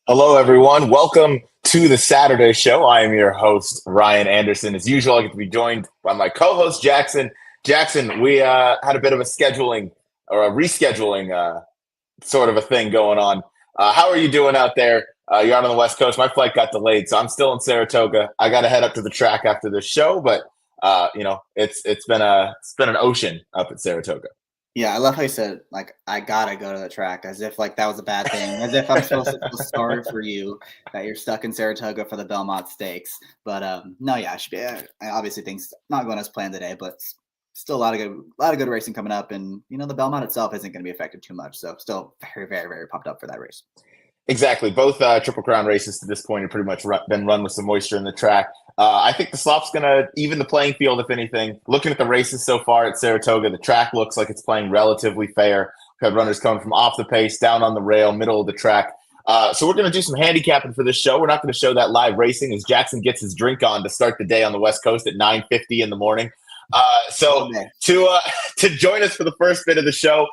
Hello, everyone. Welcome to the Saturday show. I am your host, Ryan Anderson. As usual, I get to be joined by my co-host, Jackson. Jackson, we had a bit of a scheduling or a rescheduling sort of a thing going on. How are you doing out there? You're out on the West Coast. My flight got delayed, so I'm still in Saratoga. I got to head up to the track after this show, but it's been an ocean up at Saratoga. Yeah, I love how you said, like, I gotta go to the track, as if, like, that was a bad thing, as if I'm supposed to feel sorry for you that you're stuck in Saratoga for the Belmont Stakes. But no, yeah, I should be. Obviously, things not going as planned today, but still a lot of good racing coming up, and the Belmont itself isn't going to be affected too much. So, still very, very, very pumped up for that race. Exactly. Both Triple Crown races to this point have pretty much been run with some moisture in the track. I think the slop's going to even the playing field, if anything. Looking at the races so far at Saratoga, the track looks like it's playing relatively fair. We've had runners coming from off the pace, down on the rail, middle of the track. So we're going to do some handicapping for this show. We're not going to show that live racing as Jackson gets his drink on to start the day on the West Coast at 9:50 in the morning. So to join us for the first bit of the show,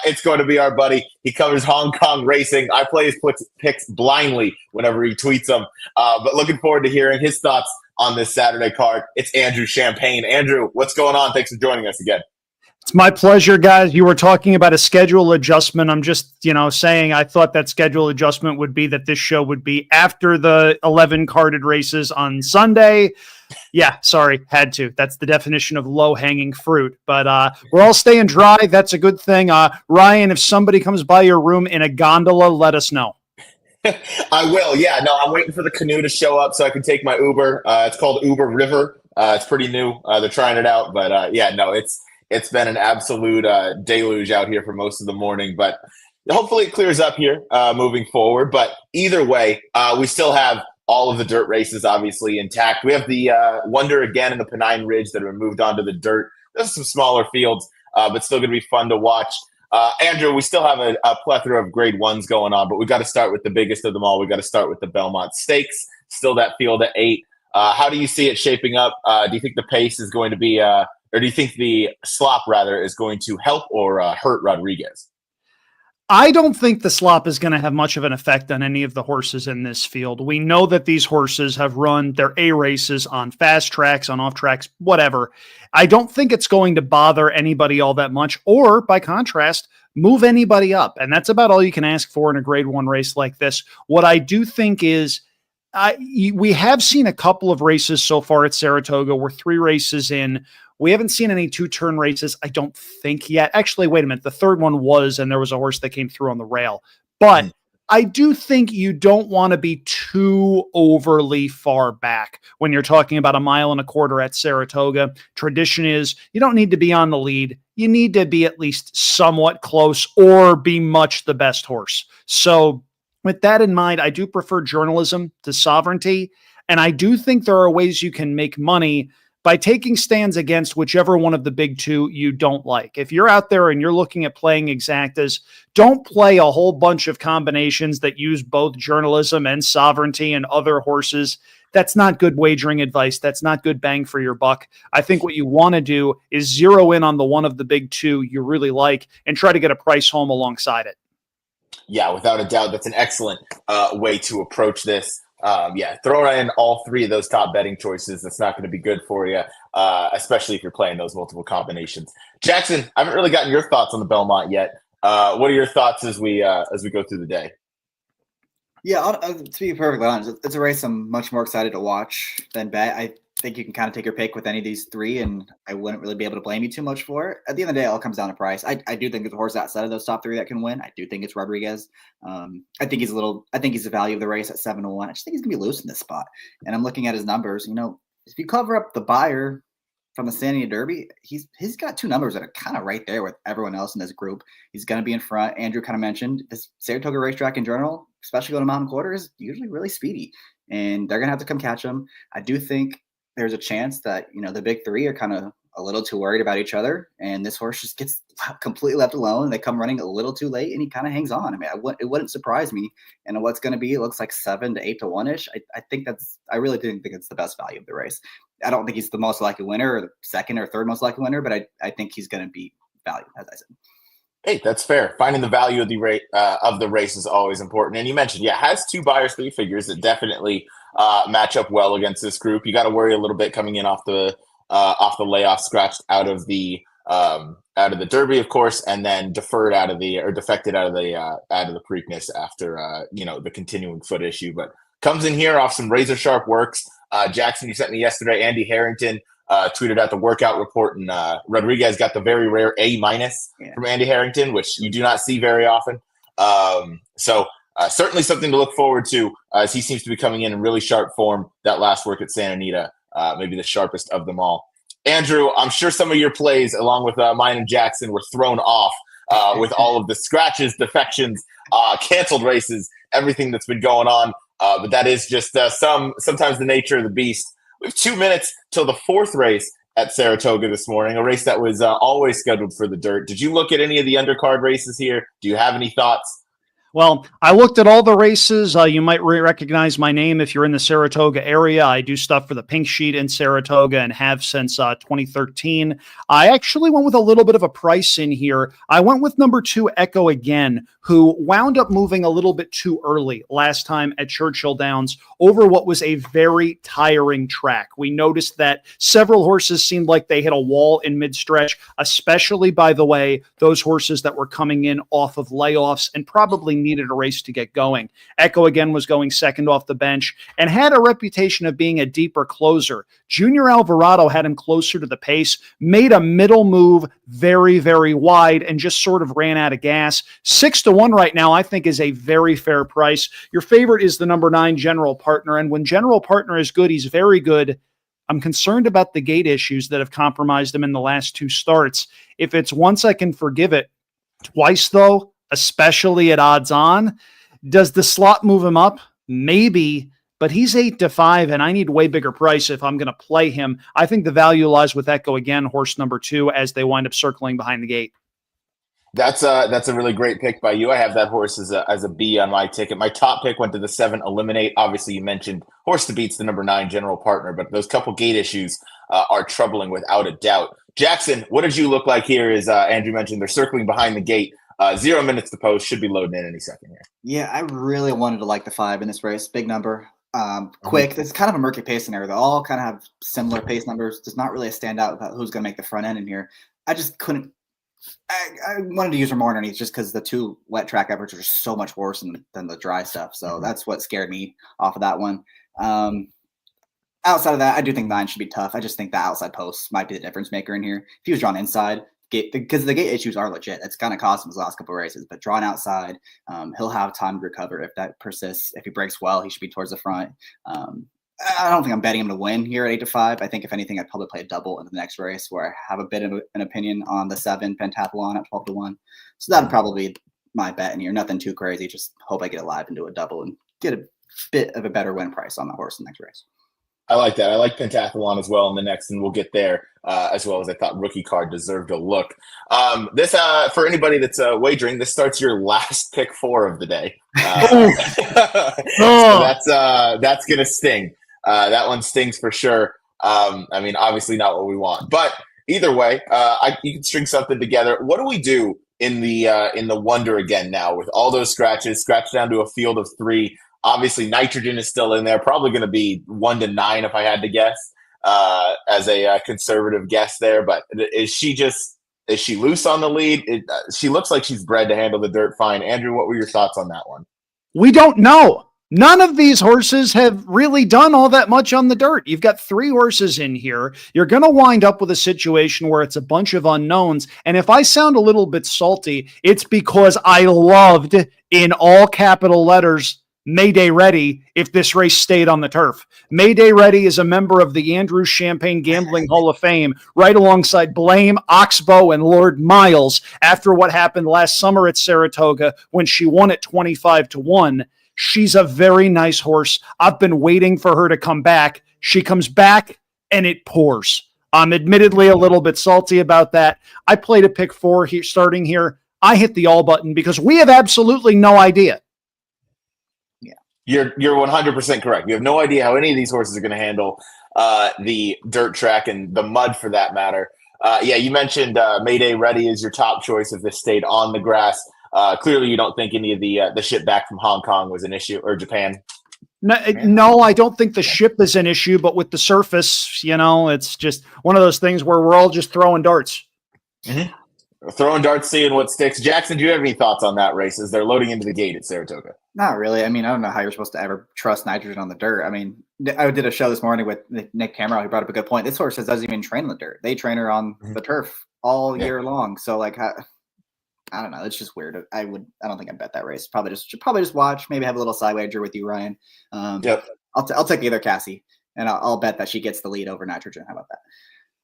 it's going to be our buddy. He covers Hong Kong racing. I play his picks blindly whenever he tweets them. But looking forward to hearing his thoughts on this Saturday card. It's Andrew Champagne. Andrew, what's going on? Thanks for joining us again. It's my pleasure, guys. You were talking about a schedule adjustment. I'm just, saying I thought that schedule adjustment would be that this show would be after the 11 carded races on Sunday. Yeah, sorry, had to. That's the definition of low-hanging fruit. But we're all staying dry. That's a good thing. Ryan, if somebody comes by your room in a gondola, let us know. I will. Yeah, no, I'm waiting for the canoe to show up so I can take my Uber. It's called Uber River. It's pretty new. They're trying it out. But it's been an absolute deluge out here for most of the morning. But hopefully it clears up here moving forward. But either way, we still have all of the dirt races obviously intact. We have the Wonder again in the Pennine Ridge that have moved on to the dirt. There's some smaller fields, but still going to be fun to watch. Andrew, we still have a plethora of grade ones going on, but we've got to start with the biggest of them all. We've got to start with the Belmont Stakes. Still that field at 8. How do you see it shaping up? Do you think the pace is going to be, or do you think the slop, rather, is going to help or hurt Rodriguez? I don't think the slop is going to have much of an effect on any of the horses in this field. We know that these horses have run their A races on fast tracks, on off tracks, whatever. I don't think it's going to bother anybody all that much, or by contrast, move anybody up. And that's about all you can ask for in a grade 1 race like this. What I do think is we have seen a couple of races so far at Saratoga. We're 3 races in. We haven't seen any 2-turn races, I don't think yet. Actually, wait a minute. The third one was, and there was a horse that came through on the rail. But I do think you don't want to be too overly far back when you're talking about 1.25 miles at Saratoga. Tradition is you don't need to be on the lead. You need to be at least somewhat close or be much the best horse. So with that in mind, I do prefer journalism to sovereignty. And I do think there are ways you can make money by taking stands against whichever one of the big 2 you don't like. If you're out there and you're looking at playing exactas, don't play a whole bunch of combinations that use both journalism and sovereignty and other horses. That's not good wagering advice. That's not good bang for your buck. I think what you want to do is zero in on the one of the big 2 you really like and try to get a price home alongside it. Yeah, without a doubt, that's an excellent way to approach this. Throw in all 3 of those top betting choices. That's not going to be good for you, especially if you're playing those multiple combinations. Jackson, I haven't really gotten your thoughts on the Belmont yet. What are your thoughts as we go through the day? Yeah, to be perfectly honest, it's a race I'm much more excited to watch than bet. I think you can kind of take your pick with any of these 3, and I wouldn't really be able to blame you too much for it. At the end of the day, it all comes down to price. I do think there's a horse outside of those top 3 that can win. I do think it's Rodriguez. I think he's the value of the race at 7-1. I just think he's gonna be loose in this spot. And I'm looking at his numbers. If you cover up the buyer from the San Diego Derby, he's got 2 numbers that are kind of right there with everyone else in this group. He's going to be in front. Andrew kind of mentioned this Saratoga racetrack in general, especially going to Mountain Quarter, is usually really speedy, and they're going to have to come catch him. I do think there's a chance that the big 3 are kind of a little too worried about each other, and this horse just gets completely left alone, and they come running a little too late, and he kind of hangs on. I mean, it wouldn't surprise me. And what's going to be, it looks like 7 to 8 to 1-ish. I really do think it's the best value of the race. I don't think he's the most likely winner or the second or third most likely winner, but I think he's going to be valued, as I said. Hey, that's fair. Finding the value of the race is always important. And you mentioned, yeah, has 2 buyers 3 figures that definitely match up well against this group. You got to worry a little bit coming in off the layoff, scratched out of the Derby, of course, and then defected out of the Preakness after the continuing foot issue. But comes in here off some razor sharp works. Jackson, you sent me yesterday. Andy Harrington tweeted out the workout report, and Rodriguez got the very rare A- from Andy Harrington, which you do not see very often. So certainly something to look forward to as he seems to be coming in really sharp form. That last work at Santa Anita, maybe the sharpest of them all. Andrew, I'm sure some of your plays, along with mine and Jackson, were thrown off with all of the scratches, defections, canceled races, everything that's been going on. But that is just sometimes the nature of the beast. We have 2 minutes till the 4th race at Saratoga this morning, a race that was always scheduled for the dirt. Did you look at any of the undercard races here? Do you have any thoughts? Well, I looked at all the races. You might recognize my name if you're in the Saratoga area. I do stuff for the Pink Sheet in Saratoga and have since 2013. I actually went with a little bit of a price in here. I went with number 2, Echo Again, who wound up moving a little bit too early last time at Churchill Downs over what was a very tiring track. We noticed that several horses seemed like they hit a wall in mid-stretch, especially, by the way, those horses that were coming in off of layoffs and probably needed a race to get going. Echo Again was going second off the bench and had a reputation of being a deeper closer. Junior Alvarado had him closer to the pace, made a middle move very, very wide, and just sort of ran out of gas. 6-1 right now, I think, is a very fair price. Your favorite is the number 9 General Partner, and when General Partner is good, he's very good. I'm concerned about the gate issues that have compromised him in the last 2 starts. If it's once, I can forgive it. Twice, though, especially at odds on. Does the slot move him up? Maybe, but he's 8-5, and I need way bigger price if I'm going to play him. I think the value lies with Echo Again, horse number 2, as they wind up circling behind the gate. That's a really great pick by you. I have that horse as a B on my ticket. My top pick went to the 7, Eliminate. Obviously, you mentioned horse to beat's the number 9 General Partner, but those couple gate issues are troubling without a doubt. Jackson, what did you look like here? As Andrew mentioned, they're circling behind the gate. 0 minutes to post, should be loading in any second here. Yeah, I really wanted to like the 5 in this race. Big number. Quick. It's kind of a murky pace scenario. They all kind of have similar pace numbers. There's not really a standout about who's going to make the front end in here. I just couldn't. I wanted to use her more underneath just because the 2 wet track averages are so much worse than the dry stuff. So that's what scared me off of that one. Outside of that, I do think 9 should be tough. I just think the outside post might be the difference maker in here. If he was drawn inside, because the gate issues are legit. It's kind of cost him his last couple of races, but drawn outside, he'll have time to recover if that persists. If he breaks well, he should be towards the front. I don't think I'm betting him to win here at 8-5. I think if anything, I'd probably play a double in the next race where I have a bit of an opinion on the 7 Pentathlon at 12-1. So that'd probably be my bet in here. Nothing too crazy. Just hope I get it live and do a double and get a bit of a better win price on the horse in the next race. I like that. I like Pentathlon as well in the next, and we'll get there as well, as I thought Rookie Card deserved a look. This for anybody that's wagering, this starts your last pick 4 of the day. So that's gonna sting. That one stings for sure. I mean, obviously not what we want, but either way, you can string something together. What do we do in the Wonder again now with all those scratches, scratched down to a field of 3? Obviously, Nitrogen is still in there. Probably going to be 1-9 if I had to guess, as a conservative guess there. But is she loose on the lead? She looks like she's bred to handle the dirt fine. Andrew, what were your thoughts on that one? We don't know. None of these horses have really done all that much on the dirt. You've got 3 horses in here. You're going to wind up with a situation where it's a bunch of unknowns. And if I sound a little bit salty, it's because I loved, in all capital letters, Mayday Ready if this race stayed on the turf. Mayday Ready is a member of the Andrew Champagne Gambling Hall of Fame, right alongside Blame, Oxbow, and Lord Miles after what happened last summer at Saratoga when she won at 25-1. She's a very nice horse. I've been waiting for her to come back. She comes back, and it pours. I'm admittedly a little bit salty about that. I played a pick 4 here, starting here. I hit the all button because we have absolutely no idea. You're 100% correct. You have no idea how any of these horses are going to handle the dirt track and the mud for that matter. Yeah, you mentioned Mayday Ready is your top choice if this stayed on the grass. Clearly, you don't think any of the ship back from Hong Kong was an issue, or Japan. No, I don't think the ship is an issue, but with the surface, it's just one of those things where we're all just throwing darts. Mm-hmm. Throwing darts, seeing what sticks. Jackson, do you have any thoughts on that race as they're loading into the gate at Saratoga? Not really. I mean, I don't know how you're supposed to ever trust nitrogen on the dirt. I mean, I did a show this morning with Nick Cameron, who brought up a good point. This horse doesn't even train on the dirt. They train her on the turf all year long. So, like, I don't know. It's just weird. I don't think I'd bet that race. Probably just watch. Maybe have a little side wager with you, Ryan. Yep. I'll take either Cassie, and I'll bet that she gets the lead over nitrogen. How about that?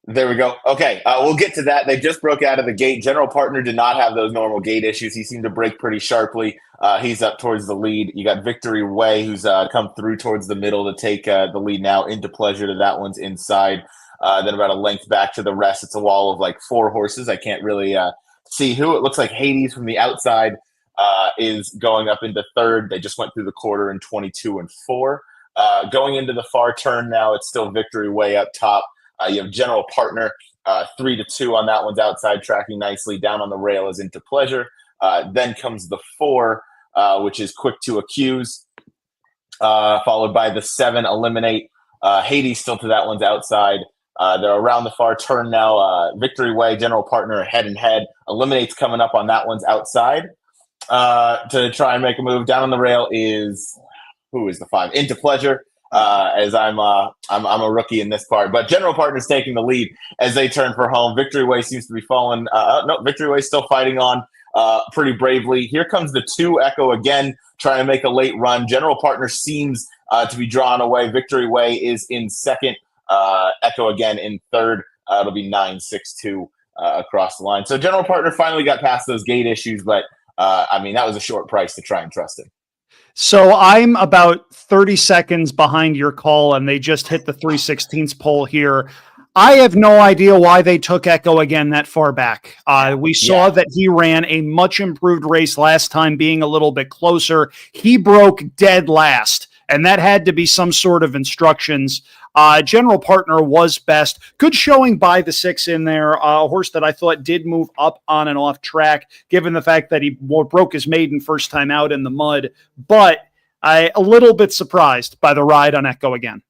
There we go. Okay, we'll get to that. They just broke out of the gate. General Partner did not have those normal gate issues. He seemed to break pretty sharply. He's up towards the lead. You got Victory Way, who's come through towards the middle to take the lead now. Into Pleasure to that one's inside. Then about a length back to the rest. It's a wall of like 4 horses. I can't really see who. It looks like Hades from the outside is going up into third. They just went through the quarter in 22 and 4. Going into the far turn now, it's still Victory Way up top. You have General Partner, 3-2 on that one's outside, tracking nicely. Down on the rail is Into Pleasure. Then comes the 4, which is Quick to Accuse, followed by the 7, Eliminate. Hades still to that one's outside. They're around the far turn now. Victory Way, General Partner, head and head. Eliminate's coming up on that one's outside to try and make a move. Down on the rail is, who is the 5? Into Pleasure. As I'm a rookie in this part, but General Partner's taking the lead as they turn for home. Victory Way seems to be falling. No, Victory Way still fighting on pretty bravely. Here comes the 2 Echo again, trying to make a late run. General Partner seems to be drawn away. Victory Way is in second. Echo again in third. It'll be 9-6-2 across the line. So General Partner finally got past those gate issues, but I mean, that was a short price to try and trust him. So I'm about 30 seconds behind your call, and they just hit the 3/16 pole here. I have no idea why they took Echo again that far back. We saw that he ran a much improved race last time, being a little bit closer. He broke dead last, and that had to be some sort of instructions. General Partner was best. Good showing by the 6 in there. A horse that I thought did move up on and off track, given the fact that he broke his maiden first time out in the mud. But a little bit surprised by the ride on Echo again.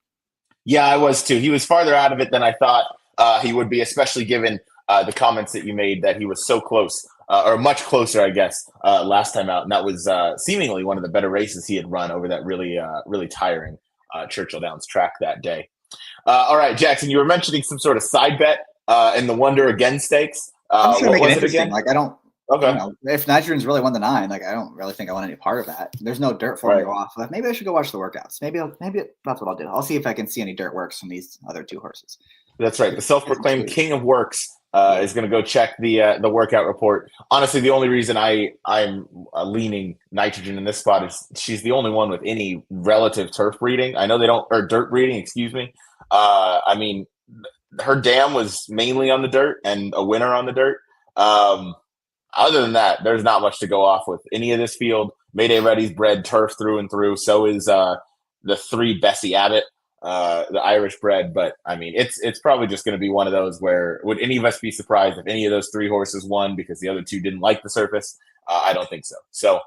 Yeah, I was too. He was farther out of it than I thought he would be, especially given the comments that you made that he was so close, or much closer, I guess, last time out. And that was seemingly one of the better races he had run over that really tiring Churchill Downs track that day. All right, Jackson, you were mentioning some sort of side bet in the Wonder Again stakes. I'm just gonna make it interesting. Again? Like, I don't. Okay. You know, if nitrogen's really won the 9, like, I don't really think I want any part of that. There's no dirt for me to go off of. Maybe I should go watch the workouts. Maybe that's what I'll do. I'll see if I can see any dirt works from these other 2 horses. That's right. The self-proclaimed king of works is going to go check the workout report. Honestly, the only reason I'm leaning nitrogen in this spot is she's the only one with any relative turf breeding. I know they don't, or dirt breeding, excuse me. I mean, her dam was mainly on the dirt and a winner on the dirt. Other than that, there's not much to go off with any of this field. Mayday Ready's bred turf through and through. So is the 3 Bessie Abbott, the Irish bred. But I mean, it's probably just going to be one of those where, would any of us be surprised if any of those 3 horses won because the other 2 didn't like the surface? I don't think so. So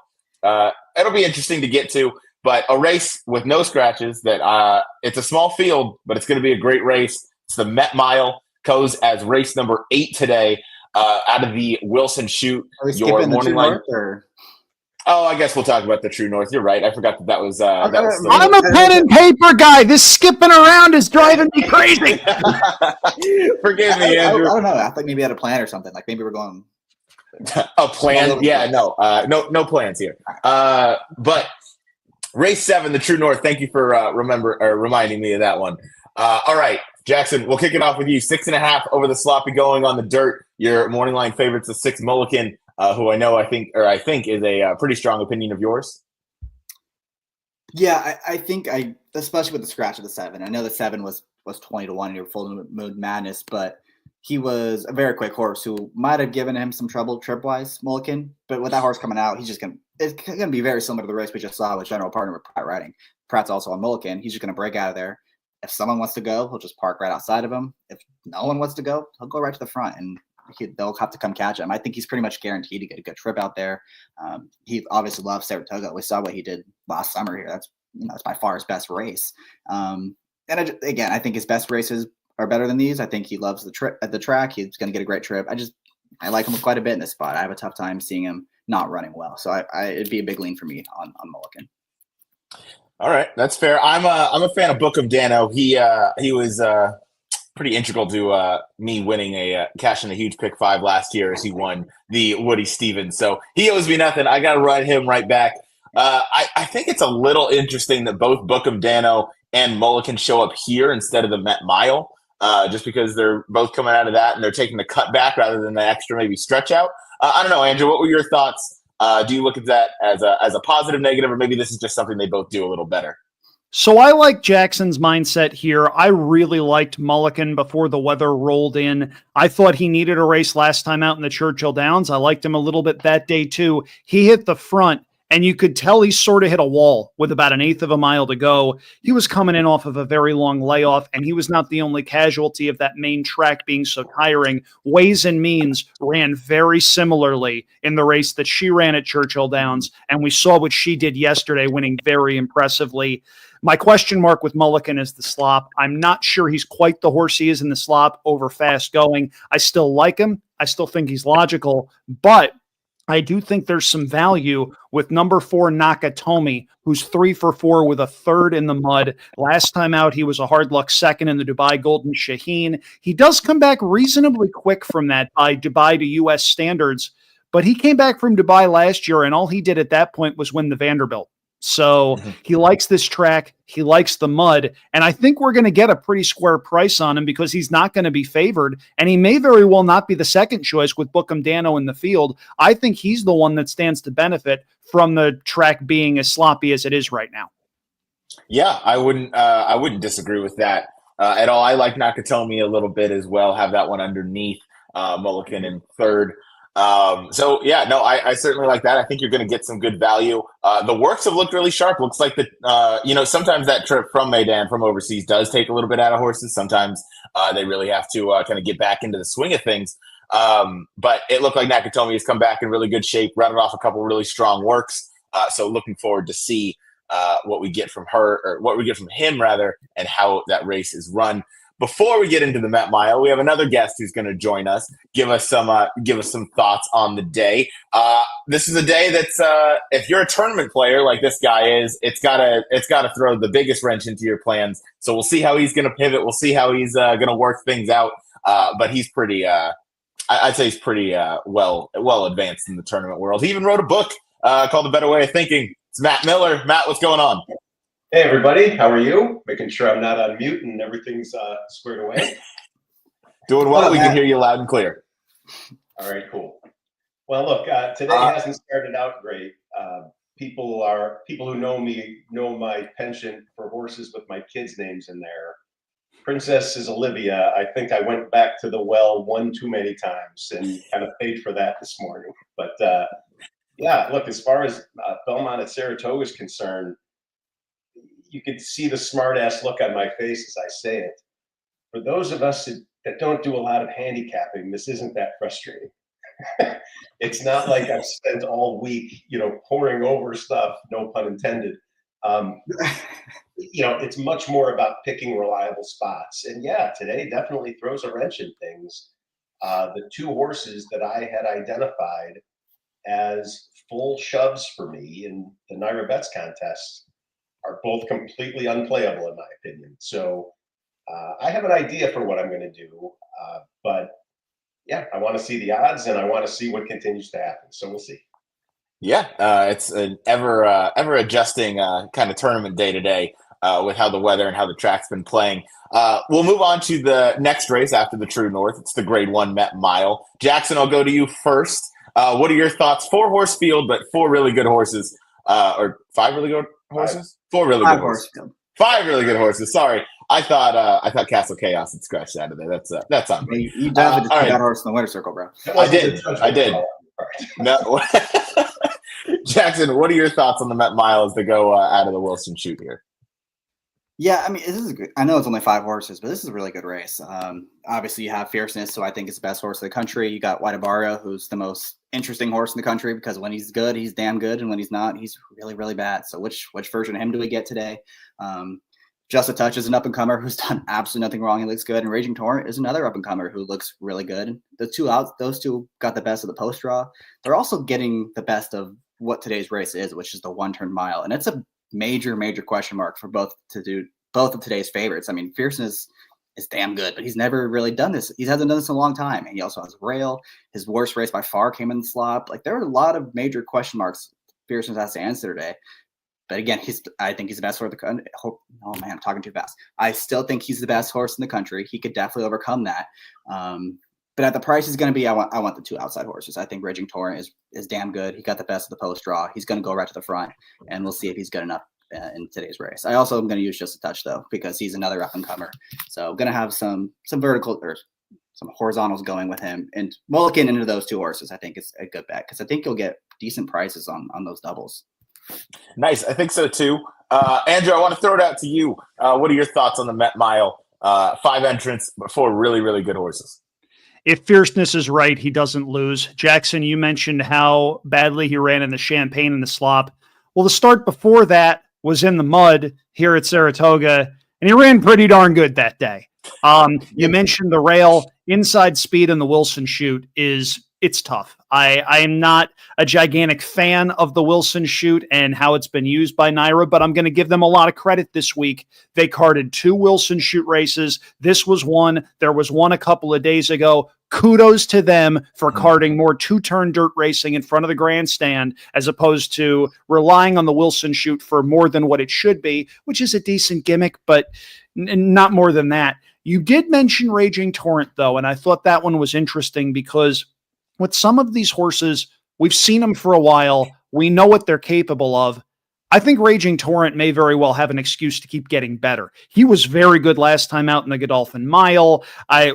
it'll be interesting to get to. But a race with no scratches that it's a small field, but it's going to be a great race. It's the Met Mile. Goes as race number 8 today out of the Wilson Chute. Are we skipping the True North? Oh, I guess we'll talk about the True North. You're right. I forgot that was. That was I'm a pen and paper guy. This skipping around is driving me crazy. Forgive me, Andrew. I don't know. I thought maybe you had a plan or something. Like maybe we're going. A plan? Yeah, no plans here. But race 7, the True North. Thank you for reminding me of that one. All right, Jackson, we'll kick it off with you. 6.5 over the sloppy going on the dirt. Your morning line favorites, the 6 Mulligan, who I think is a pretty strong opinion of yours. Yeah, I think especially with the scratch of the 7. I know the 7 was 20-1 in your full moon madness, but he was a very quick horse who might have given him some trouble trip-wise, Mulligan. But with that horse coming out, it's gonna be very similar to the race we just saw with General Partner with Pratt riding. Pratt's also on Mulligan. He's just gonna break out of there. If someone wants to go, he'll just park right outside of him. If no one wants to go, he'll go right to the front, and they'll have to come catch him. I think he's pretty much guaranteed to get a good trip out there. He obviously loves Saratoga. We saw what he did last summer here. That's by far his best race. And again, I think his best races are better than these. I think he loves the trip at the track. He's going to get a great trip. I like him quite a bit in this spot. I have a tough time seeing him not running well. So it'd be a big lean for me on Mulligan. All right, that's fair. I'm a fan of Book of Dano. He was pretty integral to me winning cashing a huge pick 5 last year as he won the Woody Stevens. So he owes me nothing. I got to ride him right back. I think it's a little interesting that both Book of Dano and Mulligan show up here instead of the Met Mile, just because they're both coming out of that and they're taking the cut back rather than the extra maybe stretch out. I don't know, Andrew, what were your thoughts? Do you look at that as a positive, negative, or maybe this is just something they both do a little better? So I like Jackson's mindset here. I really liked Mulligan before the weather rolled in. I thought he needed a race last time out in the Churchill Downs. I liked him a little bit that day too. He hit the front, and you could tell he sort of hit a wall with about 1/8 of a mile to go. He was coming in off of a very long layoff, and he was not the only casualty of that main track being so tiring. Ways and Means ran very similarly in the race that she ran at Churchill Downs, and we saw what she did yesterday, winning very impressively. My question mark with Mulligan is the slop. I'm not sure he's quite the horse he is in the slop over fast going. I still like him. I still think he's logical, but I do think there's some value with number 4 Nakatomi, who's 3 for 4 with a 3rd in the mud. Last time out, he was a hard luck 2nd in the Dubai Golden Shaheen. He does come back reasonably quick from that by Dubai to U.S. standards, but he came back from Dubai last year, and all he did at that point was win the Vanderbilt. So he likes this track. He likes the mud. And I think we're going to get a pretty square price on him because he's not going to be favored. And he may very well not be the second choice with Bookham Dano in the field. I think he's the one that stands to benefit from the track being as sloppy as it is right now. Yeah, I wouldn't disagree with that at all. I like Nakatomi a little bit as well. Have that one underneath Mulligan in 3rd. So yeah, no, I certainly like that. I think you're going to get some good value. The works have looked really sharp. Looks like sometimes that trip from Meydan from overseas does take a little bit out of horses. Sometimes they really have to kind of get back into the swing of things. But it looked like Nakatomi has come back in really good shape, running off a couple really strong works. So looking forward to see what we get from her, or what we get from him rather, and how that race is run. Before we get into the Met Mile, we have another guest who's going to join us, give us some thoughts on the day. This is a day that's if you're a tournament player like this guy is, it's gotta throw the biggest wrench into your plans. So we'll see how he's going to pivot. We'll see how he's going to work things out. But he's pretty. I'd say he's pretty well advanced in the tournament world. He even wrote a book called The Better Way of Thinking. It's Matt Miller. Matt, what's going on? Hey, everybody. How are you? Making sure I'm not on mute and everything's squared away. Doing well. We can hear you loud and clear. All right, cool. Well, look, today hasn't started out great. People who know me know my penchant for horses with my kids' names in there. Princess is Olivia. I think I went back to the well one too many times and kind of paid for that this morning. But yeah, look, as far as Belmont at Saratoga is concerned, you can see the smart-ass look on my face as I say it. For those of us that don't do a lot of handicapping, this isn't that frustrating. It's not like I've spent all week, pouring over stuff, no pun intended. It's much more about picking reliable spots. And yeah, today definitely throws a wrench in things. The 2 horses that I had identified as full shoves for me in the NYRABets contest are both completely unplayable in my opinion. So I have an idea for what I'm going to do, but yeah, I want to see the odds and I want to see what continues to happen. So we'll see. Yeah, it's an ever adjusting kind of tournament day to day with how the weather and how the track's been playing. We'll move on to the next race after the True North. It's the Grade 1 Met Mile. Jackson, I'll go to you first. What are your thoughts? 4 horse field, but 4 really good horses, or 5 really good horses? 4 really good horses. 5 really good horses. Sorry, I thought Castle Chaos had scratched out of there. That's on me. You definitely just put that horse in the winner's circle, bro. I did. No, Jackson, what are your thoughts on the Met Mile as they go out of the Wilson chute here? Yeah, I mean, this is good. I know it's only 5 horses, but this is a really good race. Obviously, you have Fierceness, so I think it's the best horse in the country. You got White who's the most interesting horse in the country because when he's good, he's damn good, and when he's not, he's really, really bad. So which version of him do we get today? Just a Touch is an up-and-comer who's done absolutely nothing wrong. He looks good. And Raging Torrent is another up-and-comer who looks really good. Those two got the best of the post draw. They're also getting the best of what today's race is, which is the 1-turn mile. And it's a major question mark for both of today's favorites. I mean, Fierceness is damn good, but he's never really done this. He hasn't done this in a long time. And he also has rail. His worst race by far came in the slop. Like, there are a lot of major question marks Fierceness has to answer today. But again, I think he's the best horse of the country. Oh man, I'm talking too fast. I still think he's the best horse in the country. He could definitely overcome that. But at the price he's going to be, I want the 2 outside horses. I think Raging Torrent is damn good. He got the best of the post draw. He's going to go right to the front, and we'll see if he's good enough in today's race. I also am going to use Just a Touch though, because he's another up and comer. So I'm going to have some vertical or some horizontals going with him, and mulligan into those 2 horses. I think it's a good bet because I think you'll get decent prices on those doubles. Nice. I think so too. Andrew, I want to throw it out to you. What are your thoughts on the Met Mile? 5 entrants, but 4 really, really good horses. If Fierceness is right, he doesn't lose. Jackson, you mentioned how badly he ran in the Champagne and the slop. Well, the start before that was in the mud here at Saratoga, and he ran pretty darn good that day. You mentioned the rail. Inside speed in the Wilson chute it's tough. I am not a gigantic fan of the Wilson chute and how it's been used by NYRA, but I'm going to give them a lot of credit this week. They carded 2 Wilson chute races. This was one. There was one a couple of days ago. Kudos to them for carding more 2-turn dirt racing in front of the grandstand as opposed to relying on the Wilson chute for more than what it should be, which is a decent gimmick, but not more than that. You did mention Raging Torrent, though, and I thought that one was interesting because with some of these horses, we've seen them for a while. We know what they're capable of. I think Raging Torrent may very well have an excuse to keep getting better. He was very good last time out in the Godolphin Mile.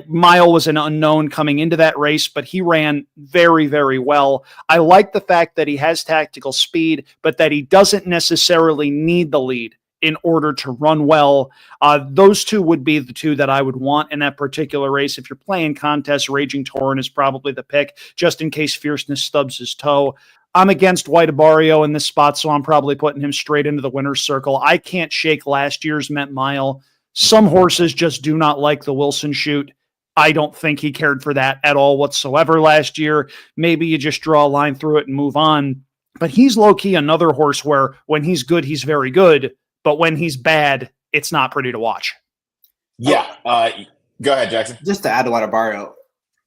Mile was an unknown coming into that race, but he ran very, very well. I like the fact that he has tactical speed, but that he doesn't necessarily need the lead in order to run well. Those 2 would be the 2 that I would want in that particular race. If you're playing contests, Raging Torrent is probably the pick, just in case Fierceness stubs his toe. I'm against White in this spot, so I'm probably putting him straight into the winner's circle. I can't shake last year's Met Mile. Some horses just do not like the Wilson chute. I don't think he cared for that at all whatsoever last year. Maybe you just draw a line through it and move on. But he's low-key another horse where when he's good, he's very good. But when he's bad, it's not pretty to watch. Yeah. Go ahead, Jackson. Just to add to what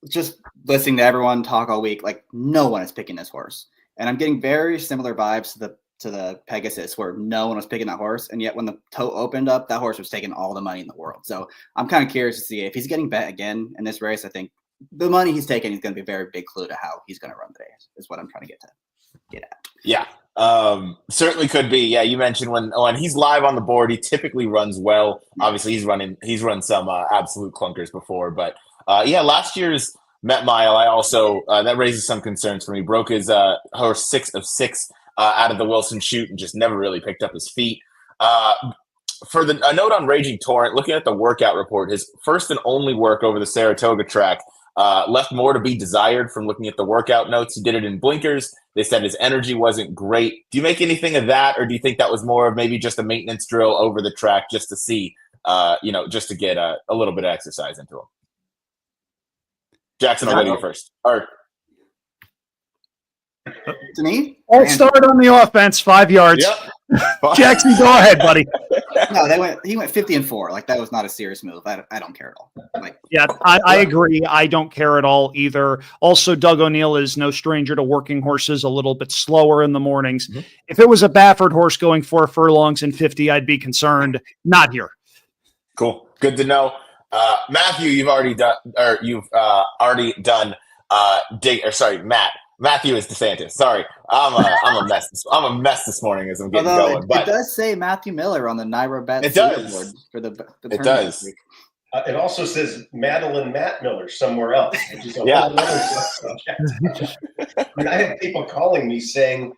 just listening to everyone talk all week, like no one is picking this horse. And I'm getting very similar vibes to the Pegasus where no one was picking that horse. And yet when the toe opened up, that horse was taking all the money in the world. So I'm kind of curious to see if he's getting bet again in this race. I think the money he's taking is going to be a very big clue to how he's going to run today is what I'm trying to get at. Yeah. Certainly could be. Yeah, you mentioned when he's live on the board, he typically runs well. Obviously, he's run some absolute clunkers before, but last year's Met Mile, I also that raises some concerns for me. Broke his horse 6 of 6 out of the Wilson chute and just never really picked up his feet. For a note on Raging Torrent, looking at the workout report, his first and only work over the Saratoga track left more to be desired from looking at the workout notes. He did it in blinkers. They said his energy wasn't great. Do you make anything of that, or do you think that was more of maybe just a maintenance drill over the track just to see, just to get a little bit of exercise into him? Jackson, I'll go to you first. Or to me? All start on the offense, 5 yards. Yep. Jackson, go ahead, buddy. No, he went 50-4. Like, that was not a serious move. I don't care at all. Like, yeah, I agree. I don't care at all either. Also, Doug O'Neill is no stranger to working horses a little bit slower in the mornings. Mm-hmm. If it was a Baffert horse going 4 furlongs and 50, I'd be concerned. Not here. Cool. Good to know. Matthew, you've already done, Matt. Matthew is DeSantis. Sorry, I'm a mess. I'm a mess this morning as I'm getting going. But it does say Matthew Miller on the NYRABets. It does for the it does. It also says Madeline Matt Miller somewhere else, which is a whole other subject. I mean, I have people calling me saying,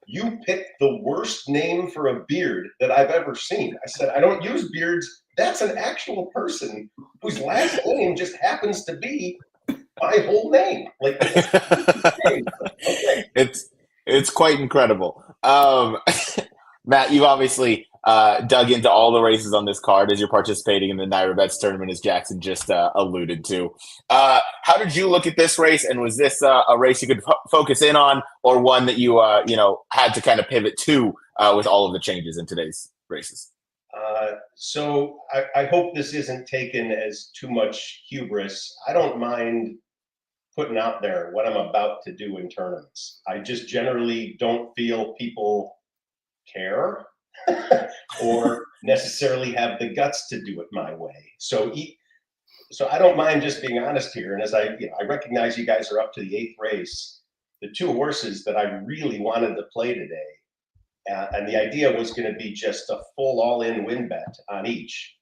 you picked the worst name for a beard that I've ever seen. I said, I don't use beards. That's an actual person whose last name just happens to be my whole name. Like, okay. It's quite incredible. Matt, you've obviously dug into all the races on this card as you're participating in the NYRABets tournament, as Jackson just alluded to. How did you look at this race, and was this a race you could focus in on, or one that you had to kind of pivot to with all of the changes in today's races? So I hope this isn't taken as too much hubris. I don't mind putting out there what I'm about to do in tournaments. I just generally don't feel people care or necessarily have the guts to do it my way. So I don't mind just being honest here. And as I recognize you guys are up to the 8th race, the 2 horses that I really wanted to play today, and the idea was going to be just a full all-in win bet on each.